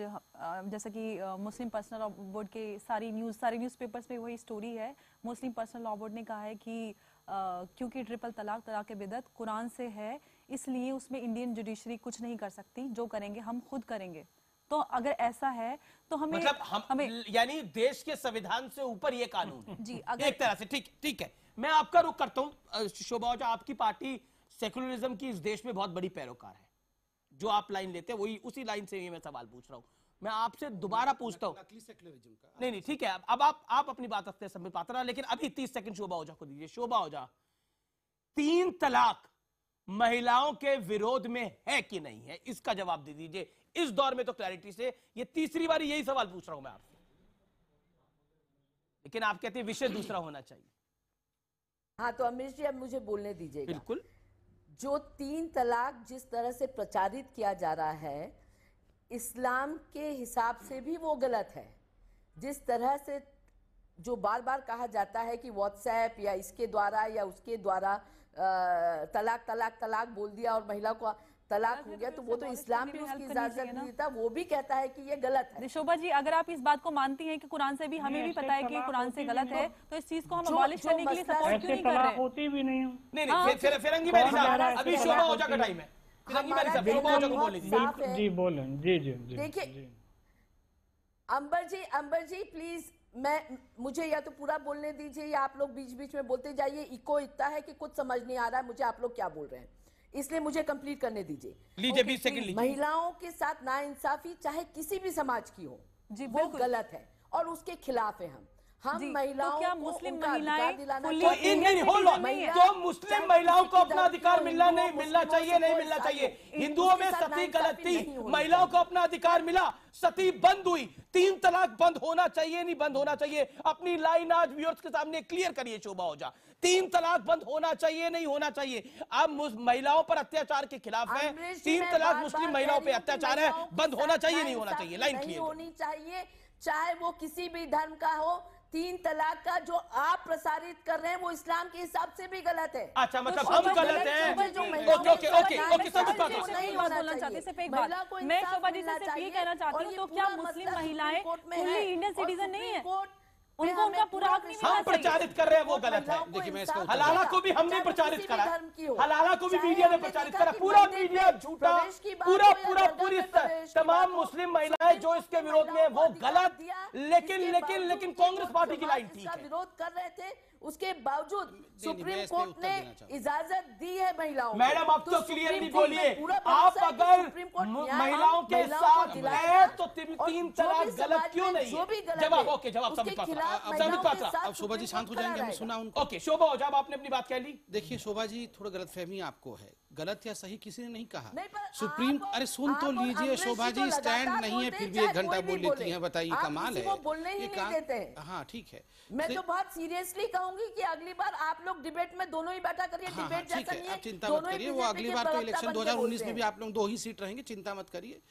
जैसा कि मुस्लिम पर्सनल लॉ बोर्ड के सारे न्यूज़पेपर्स में वही स्टोरी है। मुस्लिम पर्सनल लॉ बोर्ड ने कहा है कि क्योंकि ट्रिपल तलाक बिदअत कुरान से है, इसलिए उसमें इंडियन जुडिशरी कुछ नहीं कर सकती, जो करेंगे हम खुद करेंगे। तो अगर ऐसा है तो हमें हमें यानी देश के संविधान से ऊपर ये कानून है जी, अगर एक तरह से। ठीक है, मैं आपका रुख करता हूं शोभा ओझा। आपकी पार्टी सेकुलरिज्म की इस देश में बहुत बड़ी पैरोकार है, जो आप लाइन लेते हैं वही उसी लाइन से मैं सवाल पूछ रहा हूं। मैं आपसे दोबारा पूछता हूं, नहीं ठीक है, अब आप अपनी बात रखते हैं संबित पात्रा, लेकिन अभी 30 सेकंड शोभा ओझा को दीजिए। शोभा ओझा, 3 तलाक महिलाओं के विरोध में है कि नहीं है, इसका जवाब दे दीजिए इस दौर में तो क्लैरिटी से। ये तीसरी बार यही सवाल पूछ रहा हूं मैं आपसे, लेकिन आप कहते हैं विषय दूसरा होना चाहिए। हाँ तो अमरीश जी अब मुझे बोलने दीजिएगा। बिल्कुल। जो 3 तलाक जिस तरह से प्रचारित किया जा रहा है, इस्लाम के हिसाब से भी वो गलत है। जिस तरह से जो बार बार कहा जाता है कि व्हाट्सएप या इसके द्वारा या उसके द्वारा तलाक तलाक तलाक बोल दिया और महिला को तलाक हो गया, तो वो तो इस्लाम भी उसकी इजाजत नहीं देता, वो भी कहता है कि ये गलत है। शोभा जी, अगर आप इस बात को मानती हैं कि कुरान से भी, हमें भी पता है कि कुरान से गलत है, तो इस चीज को हम अबॉलिश करने के लिए सपोर्ट क्यों नहीं कर रहे? होती भी नहीं। नहीं, फिरंगी मेहरी साहब, अभी शोभा ओझा का टाइम है। फिरंगी मेहरी साहब, शोभा ओझा को बोल लीजिए। जी बोलें। जी जी जी। देखिए अंबर जी प्लीज, मुझे या तो पूरा बोलने दीजिए या आप लोग बीच बीच में बोलते जाइए। इको इतना है कि कुछ समझ नहीं आ रहा है मुझे आप लोग क्या बोल रहे हैं, इसलिए मुझे कंप्लीट करने दीजिए। लीजिए 20 सेकंड लीजिए। महिलाओं के साथ नाइंसाफी चाहे किसी भी समाज की हो, जी, वो गलत है और उसके खिलाफ है। हम जी, महिलाओं तो क्या को मुस्लिम उनका महिलाएं अधिकार दिलाना fully चाहिए। Indian citizen नहीं है? तो मुस्लिम महिलाओं को अपना अधिकार मिलना चाहिए, नहीं मिलना चाहिए। हिंदुओं में सती गलत थी, महिलाओं को अपना अधिकार मिला, सती बंद हुई। 3 तलाक बंद होना चाहिए, नहीं बंद होना चाहिए? अपनी लाइन आज व्यूअर्स के सामने क्लियर करिए शोभा ओझा। 3 तलाक बंद होना चाहिए, नहीं होना चाहिए? आप महिलाओं पर अत्याचार के खिलाफ है, 3 तलाक मुस्लिम महिलाओं पर अत्याचार है, बंद होना चाहिए, नहीं होना चाहिए? लाइन क्लियर होनी चाहिए, चाहे वो किसी भी धर्म का हो। 3 तलाक का जो आप प्रसारित कर रहे हैं वो इस्लाम के हिसाब से भी गलत है। अच्छा, मतलब हम गलत हैं? ओके, समझ पा गई। मैं शोभा जी से सिर्फ ये कहना चाहती हूँ, तो क्या मुस्लिम महिलाएं फुल्ली इंडियन सिटीजन नहीं है? उनको उनका पूरा हक नहीं मिलना चाहिए? हम प्रचारित कर रहे हैं वो गलत है। देखिए, मैं इसका हलाला को भी हमने प्रचारित करा, हलाला को भी मीडिया ने प्रचारित करा, पूरा मीडिया झूठा, पूरी तमाम मुस्लिम महिलाएं जो इसके विरोध में वो गलत। लेकिन कांग्रेस पार्टी की लाइन ठीक है। विरोध कर रहे थे, उसके बावजूद सुप्रीम कोर्ट ने इजाजत दी है महिलाओं। मैडम, अब तो क्लियर नहीं बोलिए। आप अगर महिलाओं के साथ है तो 3 तलाक गलत क्यों नहीं है? जवाब समझ पात्रा। अब शोभा जी शांत हो जाएंगे, हम सुना उनको। ओके, शोभा ओझा, आपने अपनी बात कह ली। देखिए शोभा जी, थोड़ा गलतफहमी आपको है। गलत या सही किसी ने नहीं कहा। सुप्रीम, अरे सुन तो लीजिए शोभा जी, स्टैंड नहीं है फिर भी 1 घंटा बोल लेती हैं, बताइए कमाल है। बोलने ही नहीं देते हैं। हाँ ठीक है, मैं तो बहुत सीरियसली कहूंगी कि अगली बार आप लोग डिबेट में दोनों ही बैठा करिए। डिबेट जैसा नहीं है, आप चिंता मत करिए। वो अगली बार तो इलेक्शन 2019 में भी आप लोग 2 ही सीट रहेंगे, चिंता मत करिए।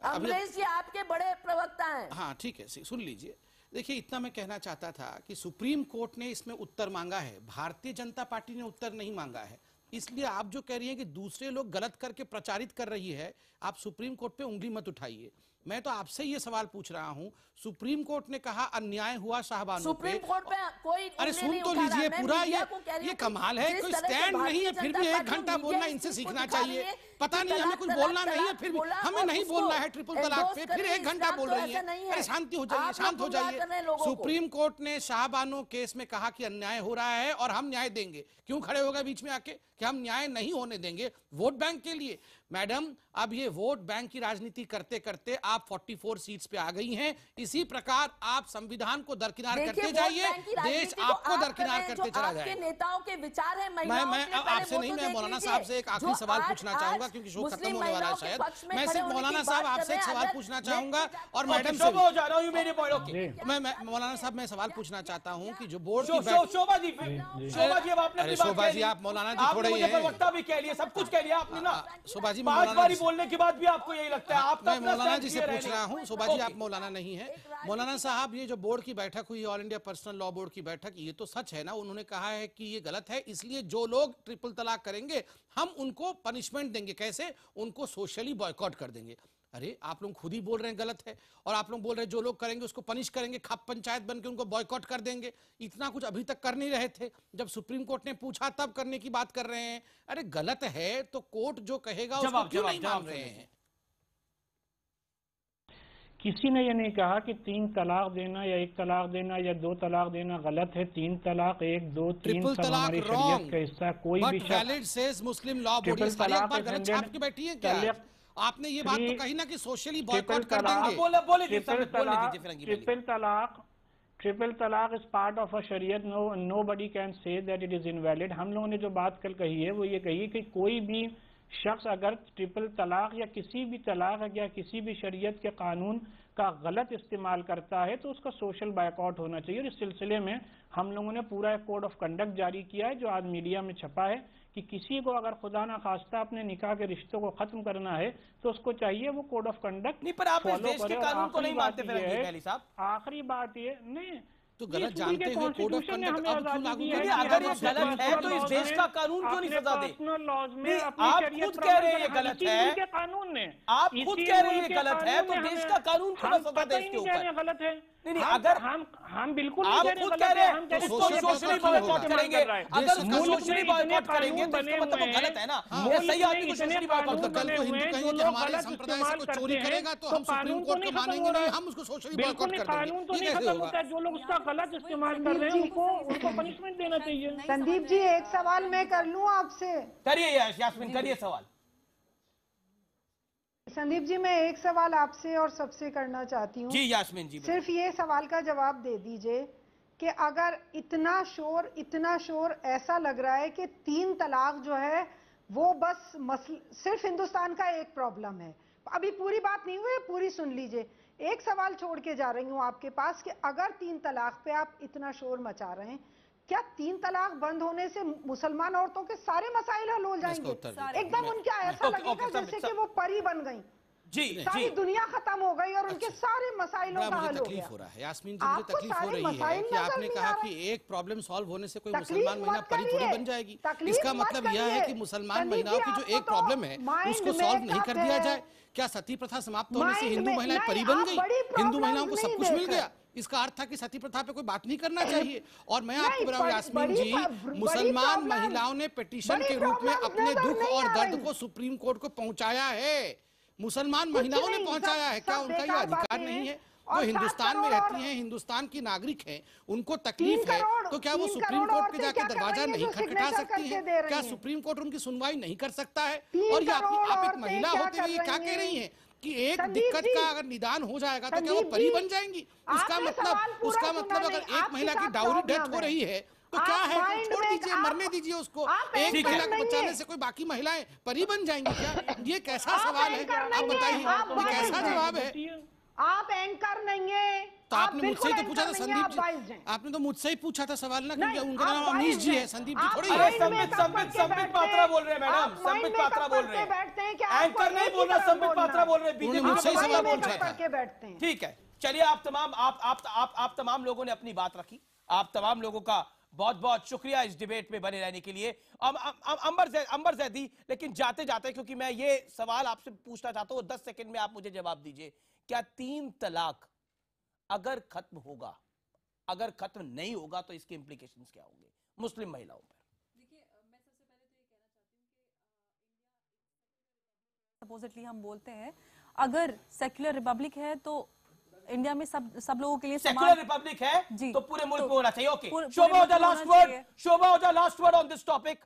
अमरीश जी आपके बड़े प्रवक्ता हैं। हाँ ठीक है, सुन लीजिए। देखिए, इतना मैं कहना चाहता था कि सुप्रीम कोर्ट ने इसमें उत्तर मांगा है, भारतीय जनता पार्टी ने उत्तर नहीं मांगा है। इसलिए आप जो कह रही हैं कि दूसरे लोग गलत करके प्रचारित कर रही है, आप सुप्रीम कोर्ट पे उंगली मत उठाइए। मैं तो आपसे ये सवाल पूछ रहा हूं, सुप्रीम कोर्ट ने कहा अन्याय हुआ शाहबानों पे। सुप्रीम कोर्ट पे कोई अरे सुन तो लीजिए पूरा, ये कमाल है। कोई स्टैंड नहीं है फिर भी 1 घंटा बोलना, इनसे सीखना चाहिए। पता नहीं, हमें कुछ बोलना नहीं है फिर भी हमें नहीं बोलना है ट्रिपल तलाक पे, फिर 1 घंटा बोल रही है। अरे शांति हो जाइए, शांत हो जाइए। सुप्रीम कोर्ट ने शाहबानो केस में कहा कि अन्याय हो रहा है और हम न्याय देंगे। क्यों खड़े हो गए बीच में आके कि हम न्याय नहीं होने देंगे वोट बैंक के लिए? मैडम, अब ये वोट बैंक की राजनीति करते करते आप 44 सीट्स पे आ गई हैं। इसी प्रकार आप संविधान को दरकिनार करते जाइए, देश आपको दरकिनार करते चला जाएगा। नेताओं के विचार है, मैं आपसे नहीं, मैं मौलाना साहब से एक आखिरी सवाल पूछना चाहूंगा क्योंकि शो खत्म होने वाला है शायद। मैं सिर्फ मौलाना साहब आपसे एक सवाल पूछना चाहूंगा और मैडम से मौलाना साहब मैं सवाल पूछना चाहता हूँ कि जो बोर्ड शोभा जी, आप मौलाना जी थोड़े प्रवक्ता भी कह लिए, सब कुछ कह लिया आपने ना। शोभा जी, 5 बारी बोलने के बाद भी आपको यही लगता है? आप मैं मौलाना जी से पूछ रहा हूँ। शोभा जी, आप मौलाना नहीं है। मौलाना साहब, ये जो बोर्ड की बैठक हुई, all India personal law board की बैठक, ये तो सच है ना? उन्होंने कहा है कि ये गलत है, इसलिए जो लोग ट्रिपल तलाक करेंगे हम उनको पनिशमेंट देंगे। कैसे? उनको सोशली बॉयकॉट कर देंगे। अरे आप लोग खुद ही बोल रहे हैं गलत है, और आप लोग बोल रहे हैं जो लोग करेंगे उसको पनिश करेंगे, खाप पंचायत बन के उनको बॉयकॉट कर देंगे। इतना कुछ अभी तक कर नहीं रहे थे, जब सुप्रीम कोर्ट ने पूछा तब करने की बात कर रहे हैं। अरे गलत है तो कोर्ट जो कहेगा उसको क्यों नहीं मान रहे हैं? किसी ने ये नहीं कहा कि 3 तलाक देना या 1 तलाक देना या 2 तलाक देना गलत है। 3 तलाक 1, 2, 3 सब हमारी शरीयत का हिस्सा। कोई भी शख्स मुस्लिम लॉ बोर्ड गलत छाप के बैठी है क्या? आपने ये बात तो कही ना कि सोशली बॉयकॉट कर देंगे। ट्रिपल तलाक इज पार्ट ऑफ अ शरीयत। Nobody can say that it is invalid. हम लोगों ने जो बात कल कही है वो ये कही कि कोई भी शख्स अगर ट्रिपल तलाक या किसी भी तलाक या किसी भी शरीयत के कानून का गलत इस्तेमाल करता है तो उसका सोशल बायकॉट होना चाहिए। और इस सिलसिले में हम लोगों ने पूरा एक कोड ऑफ कंडक्ट जारी किया है जो आज मीडिया में छपा है कि किसी को अगर खुदा ना खास्ता अपने निकाह के रिश्तों को खत्म करना है तो उसको चाहिए वो कोड ऑफ कंडक्ट नहीं। पर आप इस देश के कानून को नहीं मानते फिर साहब? आखिरी बात ये नहीं तो गलत जानते हुए कोड ऑफ कंडक्ट अब क्यों लागू करें? अगर ये गलत है तो इस देश का कानून क्यों नहीं सजा दे? आप खुद कह रहे हैं ये गलत है, कानून ने आप खुद कह रहे हैं ये गलत है, तो देश का कानून क्यों सजा दे इसके ऊपर? गलत है नहीं, अगर हम बिल्कुल आप खुद कह रहे हैं तो सोशली बॉयकॉट करेंगे। अगर सोशली बॉयकॉट करेंगे तो इसका मतलब वो गलत है ना? ये सही आदमी को सोशली बॉयकॉट करते हैं। कल को हिंदू कहेंगे कि हमारे संप्रदाय से कोई चोरी करेगा तो हम सुप्रीम कोर्ट को मानेंगे नहीं, हम उसको सोशली बॉयकॉट कर देंगे। कानून तो नहीं खत्म होता है, जो लोग उसका गलत इस्तेमाल कर रहे हैं उनको पनिशमेंट देना चाहिए। संदीप जी, एक सवाल मैं कर लूं आपसे? करिए यास्मीन, करिए सवाल। संदीप जी, मैं एक सवाल आपसे और सबसे करना चाहती हूँ। जी यास्मीन जी, सिर्फ ये सवाल का जवाब दे दीजिए कि अगर इतना शोर ऐसा लग रहा है कि 3 तलाक जो है वो बस सिर्फ हिंदुस्तान का एक प्रॉब्लम है। अभी पूरी बात नहीं हुई, पूरी सुन लीजिए। एक सवाल छोड़ के जा रही हूं आपके पास कि अगर 3 तलाक पे आप इतना शोर मचा रहे हैं, क्या 3 तलाक बंद होने से मुसलमान औरतों के सारे मसाइल हल हो जाएंगे? एकदम उनका ऐसा लगेगा जैसे कि वो परी बन गई, सारी दुनिया खत्म हो गई और उनके सारे मसाइलों का हल हो गया। हो रहा है यास्मीन जी, मुझे तकलीफ हो रही है कि आपने कहा कि एक प्रॉब्लम सॉल्व होने से कोई मुसलमान महिला परी थोड़ी बन जाएगी। इसका मतलब यह है कि मुसलमान महिलाओं की जो एक प्रॉब्लम है उसको सॉल्व नहीं कर दिया जाए। क्या सती प्रथा समाप्त होने से हिंदू महिलाएं परी बन गई, हिंदू महिलाओं को सब कुछ मिल गया? इसका अर्थ था कि सती प्रथा पे कोई बात नहीं करना चाहिए। और मैं आपको बताऊं यास्मीन जी, मुसलमान महिलाओं ने पिटीशन के रूप में अपने दुख और दर्द को सुप्रीम कोर्ट को पहुंचाया है। मुसलमान महिलाओं ने पहुंचाया है। क्या उनका ये अधिकार नहीं है? जो हिंदुस्तान में रहती हैं, हिंदुस्तान की नागरिक हैं, उनको तकलीफ है तो क्या वो सुप्रीम कोर्ट पे जाके दरवाजा नहीं खटखटा सकती है? क्या सुप्रीम कोर्ट उनकी सुनवाई नहीं कर सकता है? और ये आप एक महिला होते हुए क्या कह रही हैं कि एक दिक्कत का अगर निदान हो जाएगा तो क्या वो परी बन जाएंगी? उसका मतलब अगर एक महिला की डाउरी डेथ हो रही है तो क्या है? छोड़ दीजिए, मरने दीजिए उसको। एक महिला को बचाने से कोई बाकी महिलाएं परी बन जाएंगी क्या? ये कैसा सवाल है? आप बताइए, ये कैसा जवाब है? आप एंकर नहीं है। तो आपने मुझसे ही तो पूछा था संदीप जी, आपने तो मुझसे ही पूछा था सवाल ना, क्योंकि उनका नाम अमीश जी है, संदीप जी थोड़ी है। संबित पात्रा बोल रहे हैं मैडम, संबित पात्रा बोल रहे हैं, एंकर नहीं बोल रहा, संबित पात्रा बोल रहे हैं। बीजेपी मुझसे ही सवाल पूछा था। ठीक है, चलिए आप तमाम लोगों ने अपनी बात रखी। आप तमाम लोगों का बहुत बहुत शुक्रिया इस डिबेट में बने रहने के लिए। अंबर जैदी, लेकिन जाते जाते, क्योंकि मैं ये सवाल आपसे पूछना चाहता हूं, 10 सेकंड में आप मुझे जवाब दीजिए। क्या 3 तलाक अगर खत्म होगा, अगर खत्म नहीं होगा तो इसके इंप्लीकेशंस क्या होंगे मुस्लिम महिलाओं पर? देखिए, मैं सबसे पहले तो ये कहना चाहती हूँ कि सपोजिटली हम बोलते हैं अगर सेक्युलर रिपब्लिक है तो इंडिया में सब लोगों के लिए सेक्युलर रिपब्लिक है जी, तो पूरे मुल्क में होना चाहिए। Okay, Shobha Ojha last word, Shobha Ojha last word on this topic.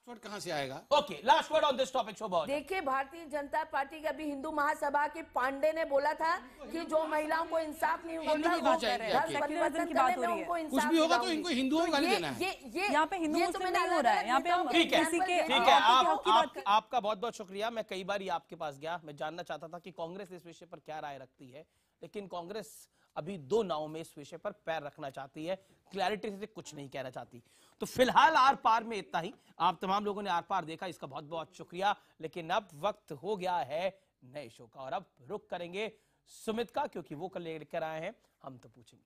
Word कहां से आएगा? Okay, last word on this topic Shobha. देखिए, भारतीय जनता पार्टी के अभी हिंदू महासभा के पांडे ने बोला था कि जो महिलाओं को इंसाफ नहीं कुछ भी होगा तो इनको हिंदुओं को गाली देना है। यहाँ पे हिंदू मुस्लिम नहीं हो रहा है, यहाँ पे हम ठीक है, किसी के ठीक है। आपका बहुत बहुत शुक्रिया। मैं कई बार आपके पास गया, मैं जानना चाहता था कि कांग्रेस इस विषय पर क्या राय रखती है, लेकिन कांग्रेस अभी 2 नावों में इस विषय पर पैर रखना चाहती है, क्लैरिटी से कुछ नहीं कहना चाहती। तो फिलहाल आर पार में इतना ही। आप तमाम लोगों ने आर पार देखा, इसका बहुत बहुत शुक्रिया। लेकिन अब वक्त हो गया है नए शो का, और अब रुक करेंगे सुमित का, क्योंकि वो कल लेकर आए हैं हम तो पूछेंगे।